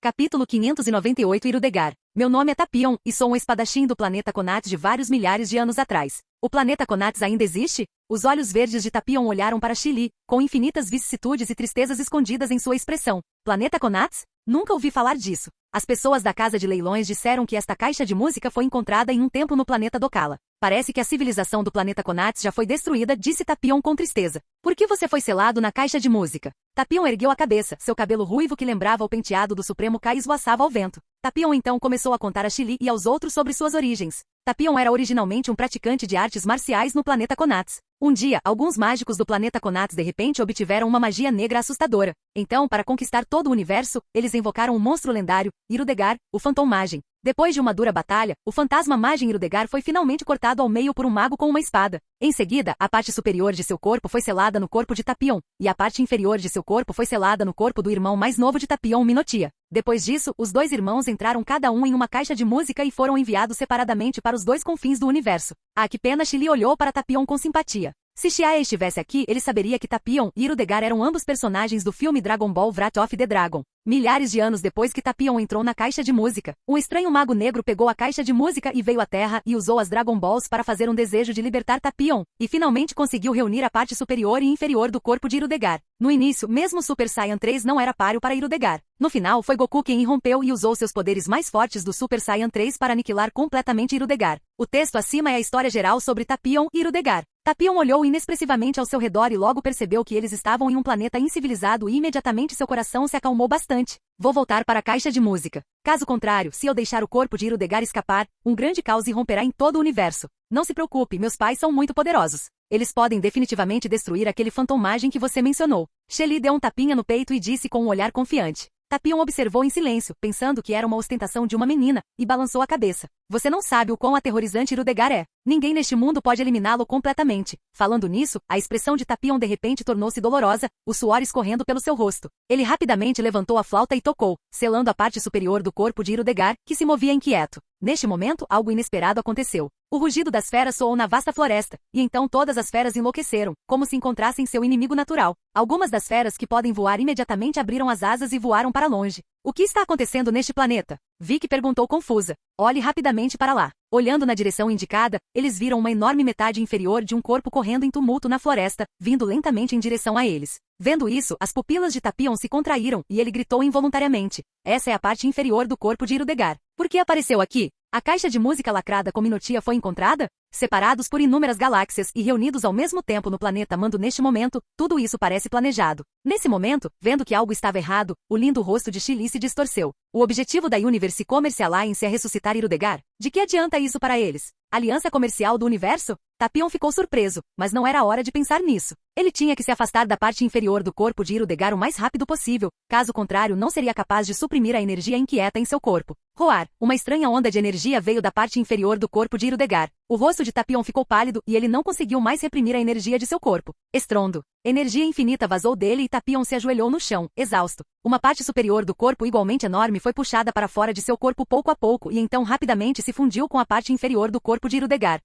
Capítulo 598 Irudegar. Meu nome é Tapion, e sou um espadachim do planeta Conates de vários milhares de anos atrás. O planeta Conates ainda existe? Os olhos verdes de Tapion olharam para Chili, com infinitas vicissitudes e tristezas escondidas em sua expressão. Planeta Conates? Nunca ouvi falar disso. As pessoas da casa de leilões disseram que esta caixa de música foi encontrada em um templo no planeta Dokala. Parece que a civilização do planeta Conates já foi destruída, disse Tapion com tristeza. Por que você foi selado na caixa de música? Tapion ergueu a cabeça, seu cabelo ruivo que lembrava o penteado do Supremo Kai esvoaçava ao vento. Tapion então começou a contar a Chili e aos outros sobre suas origens. Tapion era originalmente um praticante de artes marciais no planeta Conates. Um dia, alguns mágicos do planeta Conates de repente obtiveram uma magia negra assustadora. Então, para conquistar todo o universo, eles invocaram um monstro lendário, Irudegar, o Fantomagem. Depois de uma dura batalha, o fantasma Magem Irudegar foi finalmente cortado ao meio por um mago com uma espada. Em seguida, a parte superior de seu corpo foi selada no corpo de Tapion, e a parte inferior de seu corpo foi selada no corpo do irmão mais novo de Tapion, Minotia. Depois disso, os dois irmãos entraram cada um em uma caixa de música e foram enviados separadamente para os dois confins do universo. Ah, que pena! Chili olhou para Tapion com simpatia. Se Xiae estivesse aqui, ele saberia que Tapion e Irudegar eram ambos personagens do filme Dragon Ball Wrath of the Dragon. Milhares de anos depois que Tapion entrou na caixa de música, um estranho mago negro pegou a caixa de música e veio à Terra e usou as Dragon Balls para fazer um desejo de libertar Tapion, e finalmente conseguiu reunir a parte superior e inferior do corpo de Irudegar. No início, mesmo Super Saiyan 3 não era páreo para Irudegar. No final, foi Goku quem irrompeu e usou seus poderes mais fortes do Super Saiyan 3 para aniquilar completamente Irudegar. O texto acima é a história geral sobre Tapion e Irudegar. Tapion olhou inexpressivamente ao seu redor e logo percebeu que eles estavam em um planeta incivilizado e imediatamente seu coração se acalmou bastante. Vou voltar para a caixa de música. Caso contrário, se eu deixar o corpo de Irudegar escapar, um grande caos irromperá em todo o universo. Não se preocupe, meus pais são muito poderosos. Eles podem definitivamente destruir aquele fantomagem que você mencionou. Chili deu um tapinha no peito e disse com um olhar confiante. Tapion observou em silêncio, pensando que era uma ostentação de uma menina, e balançou a cabeça. Você não sabe o quão aterrorizante Irudegar é. Ninguém neste mundo pode eliminá-lo completamente. Falando nisso, a expressão de Tapion de repente tornou-se dolorosa, o suor escorrendo pelo seu rosto. Ele rapidamente levantou a flauta e tocou, selando a parte superior do corpo de Irudegar, que se movia inquieto. Neste momento, algo inesperado aconteceu. O rugido das feras soou na vasta floresta, e então todas as feras enlouqueceram, como se encontrassem seu inimigo natural. Algumas das feras que podem voar imediatamente abriram as asas e voaram para longe. O que está acontecendo neste planeta? Vicky perguntou confusa. Olhe rapidamente para lá. Olhando na direção indicada, eles viram uma enorme metade inferior de um corpo correndo em tumulto na floresta, vindo lentamente em direção a eles. Vendo isso, as pupilas de Tapion se contraíram e ele gritou involuntariamente. Essa é a parte inferior do corpo de Irudegar. Por que apareceu aqui? A caixa de música lacrada com Minotia foi encontrada? Separados por inúmeras galáxias e reunidos ao mesmo tempo no planeta Mando neste momento, tudo isso parece planejado. Nesse momento, vendo que algo estava errado, o lindo rosto de Chili se distorceu. O objetivo da Universe Commerce Alliance é ressuscitar Irudegar? De que adianta isso para eles? Aliança Comercial do Universo? Tapion ficou surpreso, mas não era hora de pensar nisso. Ele tinha que se afastar da parte inferior do corpo de Irudegar o mais rápido possível, caso contrário não seria capaz de suprimir a energia inquieta em seu corpo. Roar, uma estranha onda de energia veio da parte inferior do corpo de Irudegar. O rosto de Tapion ficou pálido e ele não conseguiu mais reprimir a energia de seu corpo. Estrondo. Energia infinita vazou dele e Tapion se ajoelhou no chão, exausto. Uma parte superior do corpo igualmente enorme foi puxada para fora de seu corpo pouco a pouco e então rapidamente se fundiu com a parte inferior do corpo de Irudegar.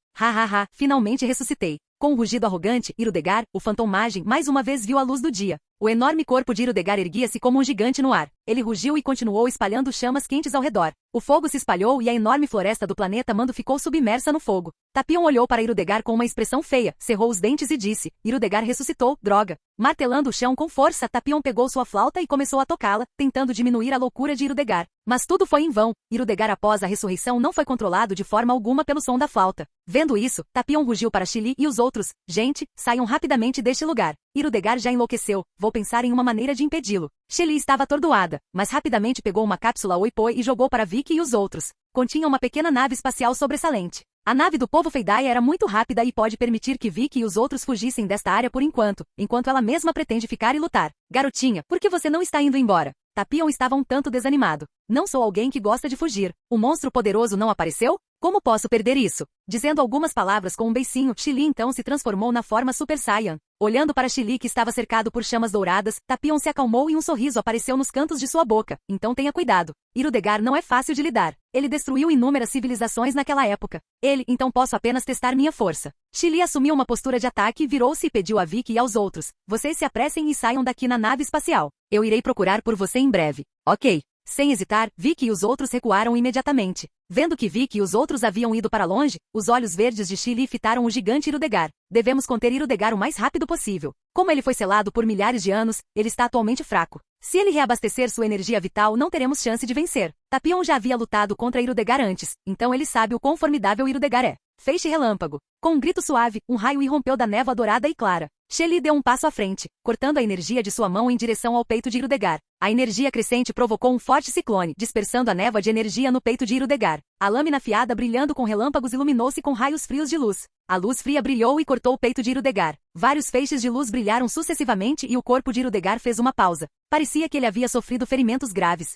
Finalmente ressuscitei. Com um rugido arrogante, Irudegar, o fantomagem, mais uma vez viu a luz do dia. O enorme corpo de Irudegar erguia-se como um gigante no ar. Ele rugiu e continuou espalhando chamas quentes ao redor. O fogo se espalhou e a enorme floresta do planeta Mando ficou submersa no fogo. Tapion olhou para Irudegar com uma expressão feia, cerrou os dentes e disse, Irudegar ressuscitou, droga. Martelando o chão com força, Tapion pegou sua flauta e começou a tocá-la, tentando diminuir a loucura de Irudegar. Mas tudo foi em vão. Irudegar após a ressurreição não foi controlado de forma alguma pelo som da flauta. Vendo isso, Tapion rugiu para Chili e os outros. Gente, saiam rapidamente deste lugar. Irudegar já enlouqueceu, vou pensar em uma maneira de impedi-lo. Chili estava atordoada, mas rapidamente pegou uma cápsula Oipoi e jogou para Vicky e os outros. Continha uma pequena nave espacial sobressalente. A nave do povo Feidaia era muito rápida e pode permitir que Vicky e os outros fugissem desta área por enquanto ela mesma pretende ficar e lutar. Garotinha, por que você não está indo embora? Tapion estava um tanto desanimado. Não sou alguém que gosta de fugir. O monstro poderoso não apareceu? Como posso perder isso? Dizendo algumas palavras com um beicinho, Chili então se transformou na forma Super Saiyan. Olhando para Chili que estava cercado por chamas douradas, Tapion se acalmou e um sorriso apareceu nos cantos de sua boca. Então tenha cuidado. Hirudegar não é fácil de lidar. Ele destruiu inúmeras civilizações naquela época. Então posso apenas testar minha força. Chili assumiu uma postura de ataque, virou-se e pediu a Vicky e aos outros: vocês se apressem e saiam daqui na nave espacial. Eu irei procurar por você em breve. Ok. Sem hesitar, Vicky e os outros recuaram imediatamente. Vendo que Vicky e os outros haviam ido para longe, os olhos verdes de Chili fitaram o gigante Hirudegar. Devemos conter Hirudegar o mais rápido possível. Como ele foi selado por milhares de anos, ele está atualmente fraco. Se ele reabastecer sua energia vital, não teremos chance de vencer. Tapion já havia lutado contra Hirudegar antes, então ele sabe o quão formidável Hirudegar é. Feixe relâmpago. Com um grito suave, um raio irrompeu da névoa dourada e clara. Chili deu um passo à frente, cortando a energia de sua mão em direção ao peito de Hirudegar. A energia crescente provocou um forte ciclone, dispersando a névoa de energia no peito de Hirudegar. A lâmina afiada brilhando com relâmpagos iluminou-se com raios frios de luz. A luz fria brilhou e cortou o peito de Hirudegar. Vários feixes de luz brilharam sucessivamente e o corpo de Hirudegar fez uma pausa. Parecia que ele havia sofrido ferimentos graves.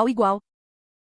Igual.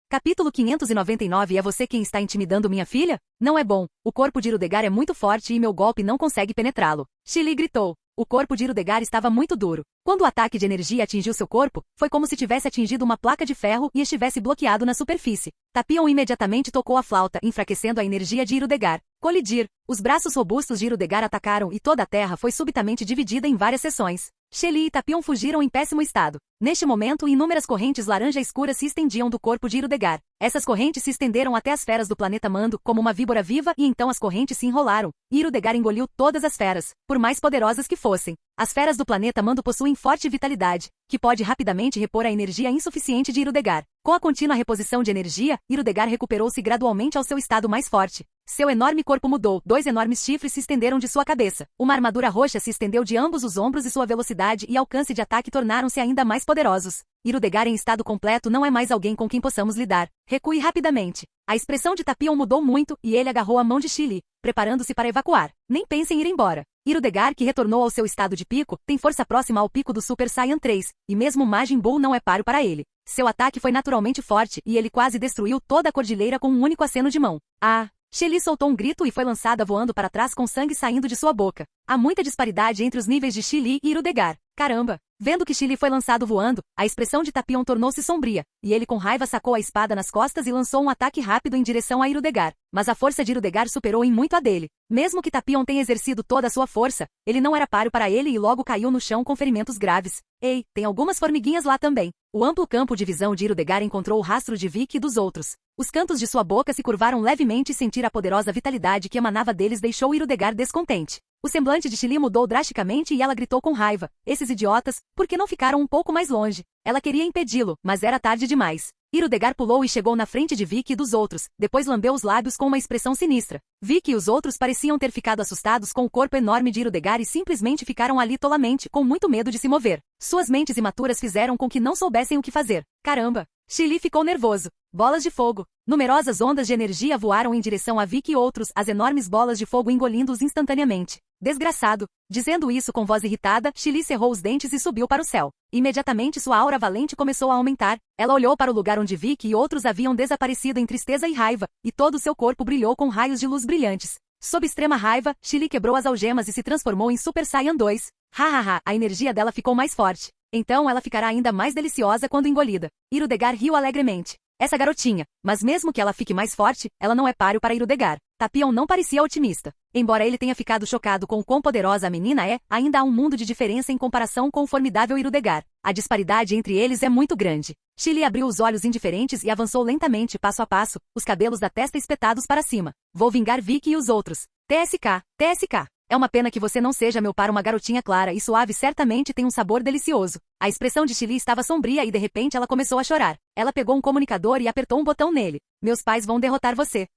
Capítulo 599. É você quem está intimidando minha filha? Não é bom. O corpo de Hirudegar é muito forte e meu golpe não consegue penetrá-lo. Chili gritou. O corpo de Hirudegar estava muito duro. Quando o ataque de energia atingiu seu corpo, foi como se tivesse atingido uma placa de ferro e estivesse bloqueado na superfície. Tapion imediatamente tocou a flauta, enfraquecendo a energia de Hirudegar. Colidir. Os braços robustos de Hirudegar atacaram e toda a terra foi subitamente dividida em várias seções. Chili e Tapion fugiram em péssimo estado. Neste momento, inúmeras correntes laranja escuras se estendiam do corpo de Hirudegar. Essas correntes se estenderam até as feras do planeta Mando, como uma víbora viva, e então as correntes se enrolaram. Hirudegar engoliu todas as feras, por mais poderosas que fossem. As feras do planeta Mando possuem forte vitalidade, que pode rapidamente repor a energia insuficiente de Hirudegar. Com a contínua reposição de energia, Hirudegar recuperou-se gradualmente ao seu estado mais forte. Seu enorme corpo mudou, 2 enormes chifres se estenderam de sua cabeça. Uma armadura roxa se estendeu de ambos os ombros e sua velocidade e alcance de ataque tornaram-se ainda mais poderosos. Hirudegar em estado completo não é mais alguém com quem possamos lidar. Recue rapidamente. A expressão de Tapion mudou muito e ele agarrou a mão de Chili, preparando-se para evacuar. Nem pense em ir embora. Hirudegar, que retornou ao seu estado de pico, tem força próxima ao pico do Super Saiyan 3, e mesmo Majin Buu não é páreo para ele. Seu ataque foi naturalmente forte e ele quase destruiu toda a cordilheira com um único aceno de mão. Chili soltou um grito e foi lançada voando para trás com sangue saindo de sua boca. Há muita disparidade entre os níveis de Chili e Hirudegar. Caramba! Vendo que Chili foi lançado voando, a expressão de Tapion tornou-se sombria, e ele com raiva sacou a espada nas costas e lançou um ataque rápido em direção a Hirudegar. Mas a força de Hirudegar superou em muito a dele. Mesmo que Tapion tenha exercido toda a sua força, ele não era páreo para ele e logo caiu no chão com ferimentos graves. Ei, tem algumas formiguinhas lá também. O amplo campo de visão de Hirudegar encontrou o rastro de Vicky e dos outros. Os cantos de sua boca se curvaram levemente e sentir a poderosa vitalidade que emanava deles deixou Hirudegar descontente. O semblante de Chili mudou drasticamente e ela gritou com raiva. Esses idiotas, por que não ficaram um pouco mais longe? Ela queria impedi-lo, mas era tarde demais. Hirudegar pulou e chegou na frente de Vicky e dos outros, depois lambeu os lábios com uma expressão sinistra. Vicky e os outros pareciam ter ficado assustados com o corpo enorme de Hirudegar e simplesmente ficaram ali tolamente, com muito medo de se mover. Suas mentes imaturas fizeram com que não soubessem o que fazer. Caramba! Chili ficou nervoso. Bolas de fogo. Numerosas ondas de energia voaram em direção a Vicky e outros, as enormes bolas de fogo engolindo-os instantaneamente. Desgraçado! Dizendo isso com voz irritada, Chili cerrou os dentes e subiu para o céu. Imediatamente sua aura valente começou a aumentar. Ela olhou para o lugar onde Vicky e outros haviam desaparecido em tristeza e raiva, e todo o seu corpo brilhou com raios de luz brilhantes. Sob extrema raiva, Chili quebrou as algemas e se transformou em Super Saiyan 2. A energia dela ficou mais forte. Então ela ficará ainda mais deliciosa quando engolida. Hirudegar riu alegremente. Essa garotinha, mas mesmo que ela fique mais forte, ela não é páreo para Hirudegar. Tapion não parecia otimista. Embora ele tenha ficado chocado com o quão poderosa a menina é, ainda há um mundo de diferença em comparação com o formidável Hirudegar. A disparidade entre eles é muito grande. Chili abriu os olhos indiferentes e avançou lentamente passo a passo, os cabelos da testa espetados para cima. Vou vingar Vicky e os outros. TSK. É uma pena que você não seja meu par. Uma garotinha clara e suave certamente tem um sabor delicioso. A expressão de Chili estava sombria e de repente ela começou a chorar. Ela pegou um comunicador e apertou um botão nele. Meus pais vão derrotar você.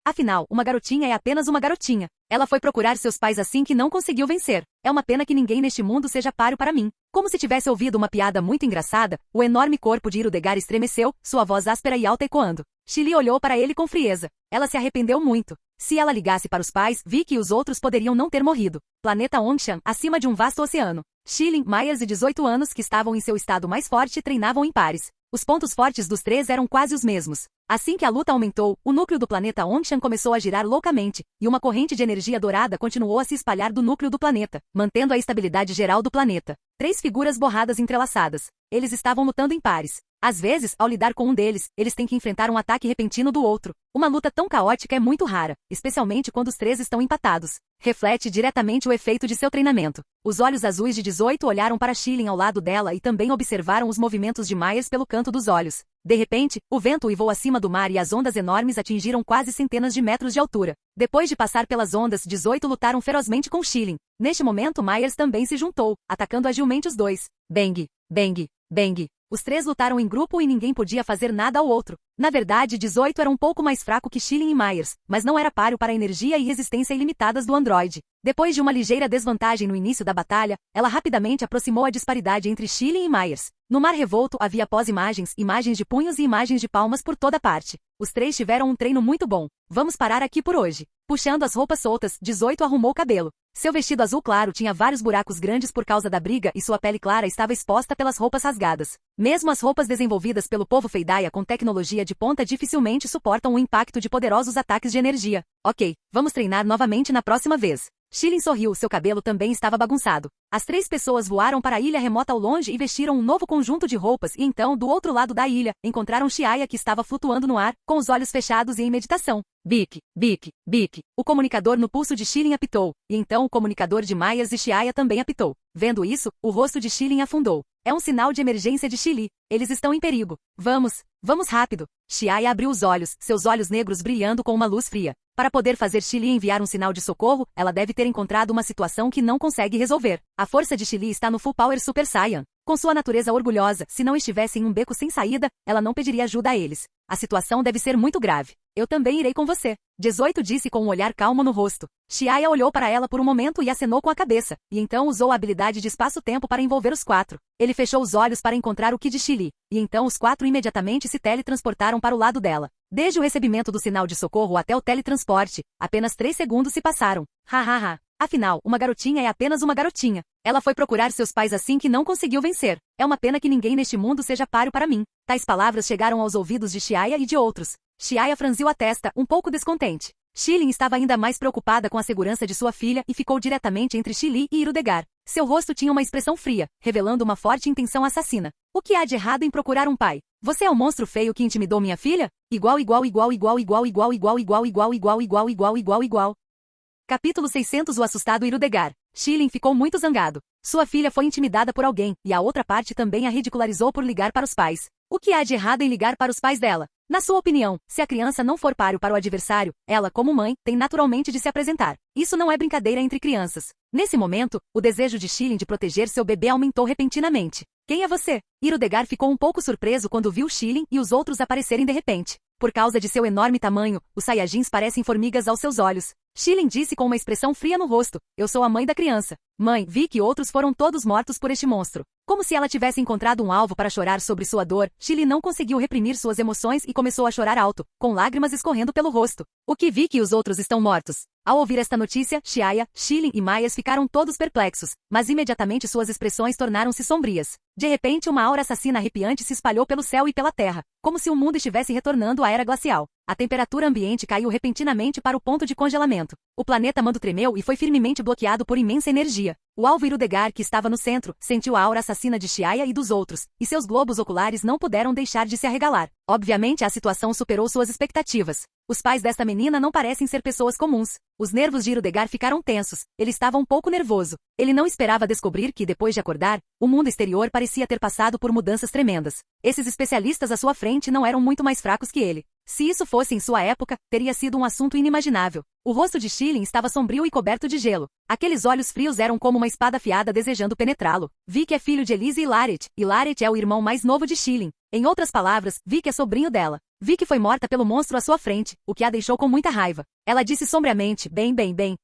Afinal, uma garotinha é apenas uma garotinha. Ela foi procurar seus pais assim que não conseguiu vencer. É uma pena que ninguém neste mundo seja páreo para mim. Como se tivesse ouvido uma piada muito engraçada, o enorme corpo de Hirudegar estremeceu, sua voz áspera e alta ecoando. Chili olhou para ele com frieza. Ela se arrependeu muito. Se ela ligasse para os pais, Vicky e os outros poderiam não ter morrido. Planeta Ongshan, acima de um vasto oceano. Schilling, Myers e 18 anos que estavam em seu estado mais forte treinavam em pares. Os pontos fortes dos três eram quase os mesmos. Assim que a luta aumentou, o núcleo do planeta Ongshan começou a girar loucamente, e uma corrente de energia dourada continuou a se espalhar do núcleo do planeta, mantendo a estabilidade geral do planeta. 3 figuras borradas entrelaçadas. Eles estavam lutando em pares. Às vezes, ao lidar com um deles, eles têm que enfrentar um ataque repentino do outro. Uma luta tão caótica é muito rara, especialmente quando os 3 estão empatados. Reflete diretamente o efeito de seu treinamento. Os olhos azuis de 18 olharam para Schilling ao lado dela e também observaram os movimentos de Myers pelo canto dos olhos. De repente, o vento uivou acima do mar e as ondas enormes atingiram quase centenas de metros de altura. Depois de passar pelas ondas, 18 lutaram ferozmente com Schilling. Neste momento, Myers também se juntou, atacando agilmente os dois. Bang, bang, bang. Os 3 lutaram em grupo e ninguém podia fazer nada ao outro. Na verdade, 18 era um pouco mais fraco que Schilling e Myers, mas não era páreo para a energia e resistência ilimitadas do androide. Depois de uma ligeira desvantagem no início da batalha, ela rapidamente aproximou a disparidade entre Schilling e Myers. No mar revolto havia pós-imagens, imagens de punhos e imagens de palmas por toda parte. Os 3 tiveram um treino muito bom. Vamos parar aqui por hoje. Puxando as roupas soltas, 18 arrumou o cabelo. Seu vestido azul claro tinha vários buracos grandes por causa da briga e sua pele clara estava exposta pelas roupas rasgadas. Mesmo as roupas desenvolvidas pelo povo Feidaia com tecnologia de ponta dificilmente suportam o impacto de poderosos ataques de energia. Ok, vamos treinar novamente na próxima vez. Schilling sorriu, seu cabelo também estava bagunçado. As 3 pessoas voaram para a ilha remota ao longe e vestiram um novo conjunto de roupas e então, do outro lado da ilha, encontraram Chiaya que estava flutuando no ar, com os olhos fechados e em meditação. Bic, bic, bic. O comunicador no pulso de Schilling apitou, e então o comunicador de Myers e Chiaya também apitou. Vendo isso, o rosto de Schilling afundou. É um sinal de emergência de Chili. Eles estão em perigo. Vamos rápido. Chiaya abriu os olhos, seus olhos negros brilhando com uma luz fria. Para poder fazer Chili enviar um sinal de socorro, ela deve ter encontrado uma situação que não consegue resolver. A força de Chili está no Full Power Super Saiyan. Com sua natureza orgulhosa, se não estivesse em um beco sem saída, ela não pediria ajuda a eles. A situação deve ser muito grave. Eu também irei com você. 18 disse com um olhar calmo no rosto. Chiaya olhou para ela por um momento e acenou com a cabeça, e então usou a habilidade de espaço-tempo para envolver os 4. Ele fechou os olhos para encontrar o Ki de Chili, e então os 4 imediatamente se teletransportaram para o lado dela. Desde o recebimento do sinal de socorro até o teletransporte, apenas 3 segundos se passaram. Hahaha. Afinal, uma garotinha é apenas uma garotinha. Ela foi procurar seus pais assim que não conseguiu vencer. É uma pena que ninguém neste mundo seja páreo para mim. Tais palavras chegaram aos ouvidos de Chiaya e de outros. Chiaya franziu a testa, um pouco descontente. Schilling estava ainda mais preocupada com a segurança de sua filha e ficou diretamente entre Chili e Irudegar. Seu rosto tinha uma expressão fria, revelando uma forte intenção assassina. O que há de errado em procurar um pai? Você é o monstro feio que intimidou minha filha? Igual. Capítulo 600. O assustado Irudegar. Schilling ficou muito zangado. Sua filha foi intimidada por alguém, e a outra parte também a ridicularizou por ligar para os pais. O que há de errado em ligar para os pais dela? Na sua opinião, se a criança não for páreo para o adversário, ela, como mãe, tem naturalmente de se apresentar. Isso não é brincadeira entre crianças. Nesse momento, o desejo de Schilling de proteger seu bebê aumentou repentinamente. Quem é você? Irudegar ficou um pouco surpreso quando viu Schilling e os outros aparecerem de repente. Por causa de seu enorme tamanho, os Saiyajins parecem formigas aos seus olhos. Schilling disse com uma expressão fria no rosto. Eu sou a mãe da criança. Mãe, vi que outros foram todos mortos por este monstro. Como se ela tivesse encontrado um alvo para chorar sobre sua dor, Schilling não conseguiu reprimir suas emoções e começou a chorar alto, com lágrimas escorrendo pelo rosto. O que vi que os outros estão mortos? Ao ouvir esta notícia, Chiaya, Schilling e Myers ficaram todos perplexos, mas imediatamente suas expressões tornaram-se sombrias. De repente, uma aura assassina arrepiante se espalhou pelo céu e pela terra, como se o mundo estivesse retornando à era glacial. A temperatura ambiente caiu repentinamente para o ponto de congelamento. O planeta Mando tremeu e foi firmemente bloqueado por imensa energia. O alvo Irudegar, que estava no centro, sentiu a aura assassina de Chiaya e dos outros, e seus globos oculares não puderam deixar de se arregalar. Obviamente, a situação superou suas expectativas. Os pais desta menina não parecem ser pessoas comuns. Os nervos de Irudegar ficaram tensos. Ele estava um pouco nervoso. Ele não esperava descobrir que, depois de acordar, o mundo exterior parecia ter passado por mudanças tremendas. Esses especialistas à sua frente não eram muito mais fracos que ele. Se isso fosse em sua época, teria sido um assunto inimaginável. O rosto de Schilling estava sombrio e coberto de gelo. Aqueles olhos frios eram como uma espada afiada desejando penetrá-lo. Vic é filho de Elise e Laret. E Laret é o irmão mais novo de Schilling. Em outras palavras, Vic é sobrinho dela. Vic foi morta pelo monstro à sua frente, o que a deixou com muita raiva. Ela disse sombriamente, bem,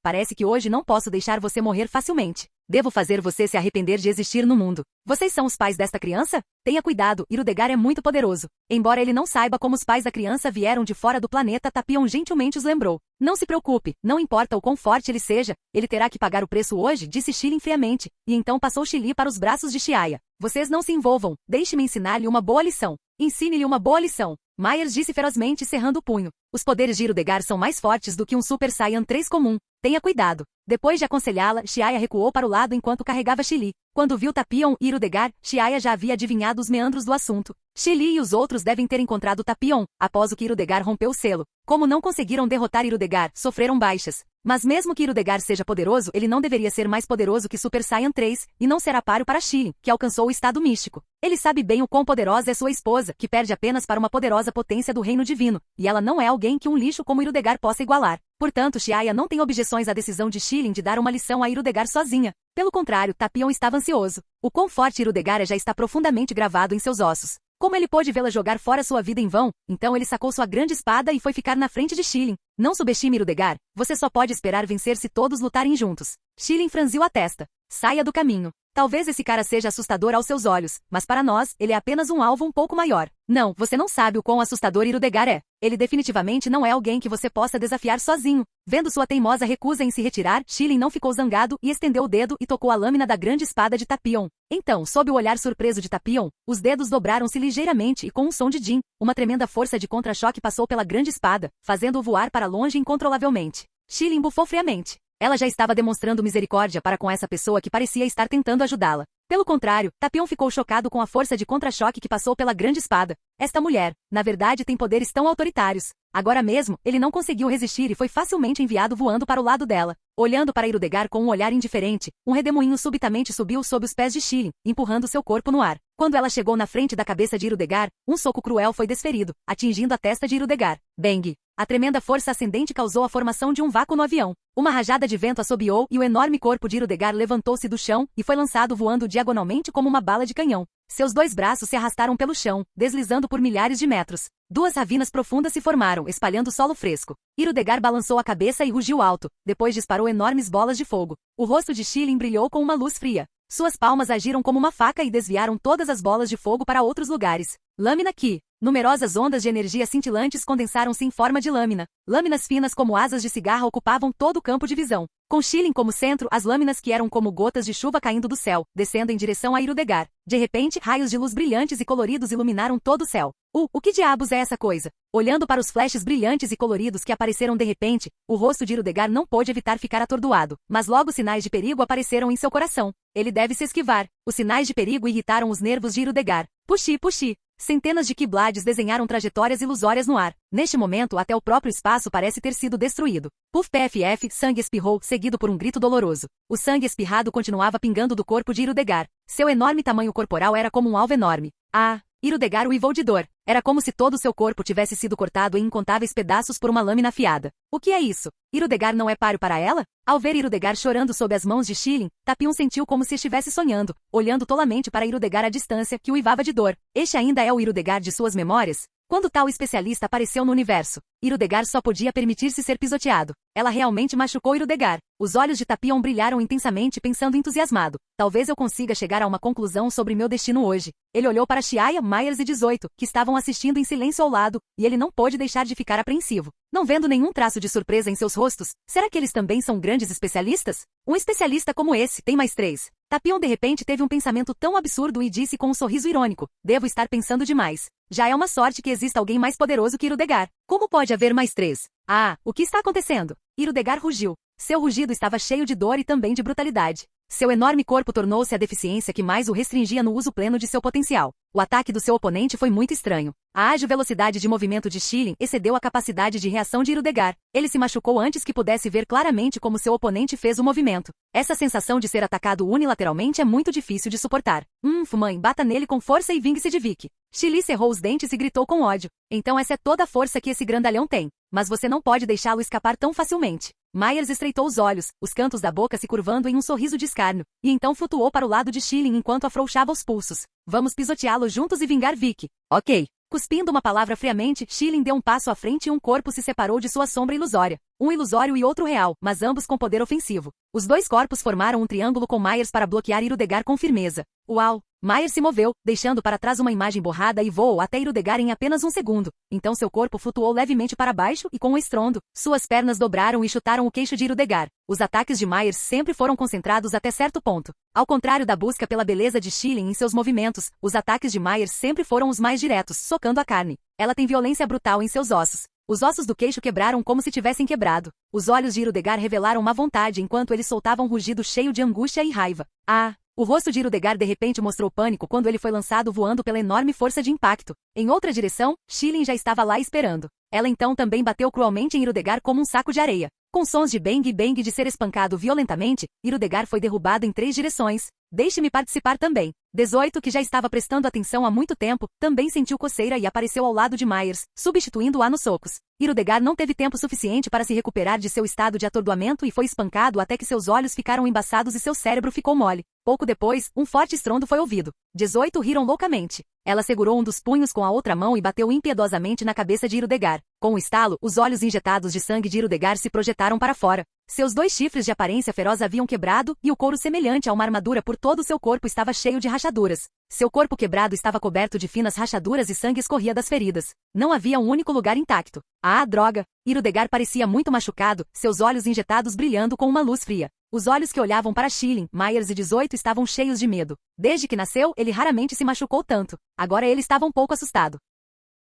parece que hoje não posso deixar você morrer facilmente. Devo fazer você se arrepender de existir no mundo. Vocês são os pais desta criança? Tenha cuidado, Hirudegar é muito poderoso. Embora ele não saiba como os pais da criança vieram de fora do planeta, Tapion gentilmente os lembrou. Não se preocupe, não importa o quão forte ele seja, ele terá que pagar o preço hoje, disse Shilin friamente, e então passou Chili para os braços de Chiaya. Vocês não se envolvam, deixe-me ensinar-lhe uma boa lição. Ensine-lhe uma boa lição. Myers disse ferozmente, cerrando o punho. Os poderes de Hirudegar são mais fortes do que um Super Saiyan 3 comum. Tenha cuidado. Depois de aconselhá-la, Chiaya recuou para o lado enquanto carregava Chili. Quando viu Tapion e Hirudegar, Chiaya já havia adivinhado os meandros do assunto. Chili e os outros devem ter encontrado Tapion, após o que Hirudegar rompeu o selo. Como não conseguiram derrotar Hirudegar, sofreram baixas. Mas mesmo que Hirudegar seja poderoso, ele não deveria ser mais poderoso que Super Saiyan 3, e não será páreo para Chilin, que alcançou o estado místico. Ele sabe bem o quão poderosa é sua esposa, que perde apenas para uma poderosa potência do reino divino, e ela não é alguém que um lixo como Hirudegar possa igualar. Portanto, Chiaya não tem objeções à decisão de Chilin de dar uma lição a Hirudegar sozinha. Pelo contrário, Tapion estava ansioso. O quão forte Hirudegar é já está profundamente gravado em seus ossos. Como ele pôde vê-la jogar fora sua vida em vão, então ele sacou sua grande espada e foi ficar na frente de Chilin. Não subestime Hirudegar, você só pode esperar vencer se todos lutarem juntos. Chilin franziu a testa. Saia do caminho. Talvez esse cara seja assustador aos seus olhos, mas para nós, ele é apenas um alvo um pouco maior. Não, você não sabe o quão assustador Hirudegar é. Ele definitivamente não é alguém que você possa desafiar sozinho. Vendo sua teimosa recusa em se retirar, Chilin não ficou zangado e estendeu o dedo e tocou a lâmina da grande espada de Tapion. Então, sob o olhar surpreso de Tapion, os dedos dobraram-se ligeiramente e com um som de din, uma tremenda força de contra-choque passou pela grande espada, fazendo-o voar para longe incontrolavelmente. Chilin bufou friamente. Ela já estava demonstrando misericórdia para com essa pessoa que parecia estar tentando ajudá-la. Pelo contrário, Tapion ficou chocado com a força de contra-choque que passou pela grande espada. Esta mulher, na verdade, tem poderes tão autoritários. Agora mesmo, ele não conseguiu resistir e foi facilmente enviado voando para o lado dela. Olhando para Hirudegar com um olhar indiferente, um redemoinho subitamente subiu sob os pés de Chilin, empurrando seu corpo no ar. Quando ela chegou na frente da cabeça de Hirudegar, um soco cruel foi desferido, atingindo a testa de Hirudegar. Bang! A tremenda força ascendente causou a formação de um vácuo no avião. Uma rajada de vento assobiou e o enorme corpo de Hirudegar levantou-se do chão e foi lançado voando diagonalmente como uma bala de canhão. Seus dois braços se arrastaram pelo chão, deslizando por milhares de metros. Duas ravinas profundas se formaram, espalhando solo fresco. Hirudegar balançou a cabeça e rugiu alto, depois disparou enormes bolas de fogo. O rosto de Chilin brilhou com uma luz fria. Suas palmas agiram como uma faca e desviaram todas as bolas de fogo para outros lugares. Lâmina Ki. Numerosas ondas de energia cintilantes condensaram-se em forma de lâmina. Lâminas finas como asas de cigarra ocupavam todo o campo de visão. Com Chilin como centro, as lâminas que eram como gotas de chuva caindo do céu, descendo em direção a Hirudegar. De repente, raios de luz brilhantes e coloridos iluminaram todo o céu. O que diabos é essa coisa? Olhando para os flashes brilhantes e coloridos que apareceram de repente, o rosto de Hirudegar não pôde evitar ficar atordoado. Mas logo sinais de perigo apareceram em seu coração. Ele deve se esquivar. Os sinais de perigo irritaram os nervos de Hirudegar. Puxi, puxi. Centenas de Keyblades desenharam trajetórias ilusórias no ar. Neste momento, até o próprio espaço parece ter sido destruído. Puff PFF, sangue espirrou, seguido por um grito doloroso. O sangue espirrado continuava pingando do corpo de Hirudegar. Seu enorme tamanho corporal era como um alvo enorme. Ah! Hirudegar uivou de dor. Era como se todo o seu corpo tivesse sido cortado em incontáveis pedaços por uma lâmina afiada. O que é isso? Hirudegar não é páreo para ela? Ao ver Hirudegar chorando sob as mãos de Chilin, Tapion sentiu como se estivesse sonhando, olhando tolamente para Hirudegar à distância, que uivava de dor. Este ainda é o Hirudegar de suas memórias? Quando tal especialista apareceu no universo, Hirudegar só podia permitir-se ser pisoteado. Ela realmente machucou Hirudegar. Os olhos de Tapion brilharam intensamente, pensando entusiasmado. Talvez eu consiga chegar a uma conclusão sobre meu destino hoje. Ele olhou para Chiaya, Myers e 18, que estavam assistindo em silêncio ao lado, e ele não pôde deixar de ficar apreensivo. Não vendo nenhum traço de surpresa em seus rostos, será que eles também são grandes especialistas? Um especialista como esse tem mais 3. Tapion de repente teve um pensamento tão absurdo e disse com um sorriso irônico: devo estar pensando demais. Já é uma sorte que exista alguém mais poderoso que Hirudegar. Como pode haver mais 3? Ah, o que está acontecendo? Hirudegar rugiu. Seu rugido estava cheio de dor e também de brutalidade. Seu enorme corpo tornou-se a deficiência que mais o restringia no uso pleno de seu potencial. O ataque do seu oponente foi muito estranho. A ágil velocidade de movimento de Chilin excedeu a capacidade de reação de Hirudegar. Ele se machucou antes que pudesse ver claramente como seu oponente fez o movimento. Essa sensação de ser atacado unilateralmente é muito difícil de suportar. Mãe, bata nele com força e vingue-se de Vicky. Chili cerrou os dentes e gritou com ódio. Então essa é toda a força que esse grandalhão tem. Mas você não pode deixá-lo escapar tão facilmente. Myers estreitou os olhos, os cantos da boca se curvando em um sorriso de escárnio, e então flutuou para o lado de Chilin enquanto afrouxava os pulsos. Vamos pisoteá-lo juntos e vingar Vicky. Ok. Cuspindo uma palavra friamente, Schilling deu um passo à frente e um corpo se separou de sua sombra ilusória. Um ilusório e outro real, mas ambos com poder ofensivo. Os dois corpos formaram um triângulo com Myers para bloquear Irudegar com firmeza. Uau! Myers se moveu, deixando para trás uma imagem borrada e voou até Irudegar em apenas um segundo. Então seu corpo flutuou levemente para baixo e com um estrondo, suas pernas dobraram e chutaram o queixo de Irudegar. Os ataques de Myers sempre foram concentrados até certo ponto. Ao contrário da busca pela beleza de Schilling em seus movimentos, os ataques de Myers sempre foram os mais diretos, socando a carne. Ela tem violência brutal em seus ossos. Os ossos do queixo quebraram como se tivessem quebrado. Os olhos de Irudegar revelaram má vontade enquanto ele soltava um rugido cheio de angústia e raiva. Ah! O rosto de Irudegar de repente mostrou pânico quando ele foi lançado voando pela enorme força de impacto. Em outra direção, Schilling já estava lá esperando. Ela então também bateu cruelmente em Irudegar como um saco de areia. Com sons de bang e bang de ser espancado violentamente, Irudegar foi derrubado em 3 direções. Deixe-me participar também. 18, que já estava prestando atenção há muito tempo, também sentiu coceira e apareceu ao lado de Myers, substituindo-a nos socos. Irudegar não teve tempo suficiente para se recuperar de seu estado de atordoamento e foi espancado até que seus olhos ficaram embaçados e seu cérebro ficou mole. Pouco depois, um forte estrondo foi ouvido. 18 riram loucamente. Ela segurou um dos punhos com a outra mão e bateu impiedosamente na cabeça de Irudegar. Com um estalo, os olhos injetados de sangue de Irudegar se projetaram para fora. Seus 2 chifres de aparência feroz haviam quebrado e o couro semelhante a uma armadura por todo o seu corpo estava cheio de rachaduras. Seu corpo quebrado estava coberto de finas rachaduras e sangue escorria das feridas. Não havia um único lugar intacto. Ah, droga! Irudegar parecia muito machucado, seus olhos injetados brilhando com uma luz fria. Os olhos que olhavam para Schilling, Myers e 18 estavam cheios de medo. Desde que nasceu, ele raramente se machucou tanto. Agora ele estava um pouco assustado.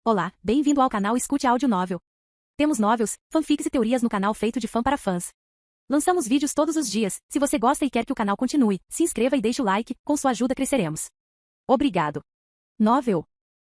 Olá, bem-vindo ao canal Escute Áudio Novel. Temos novels, fanfics e teorias no canal feito de fã para fãs. Lançamos vídeos todos os dias. Se você gosta e quer que o canal continue, se inscreva e deixe o like, com sua ajuda cresceremos. Obrigado. Novel.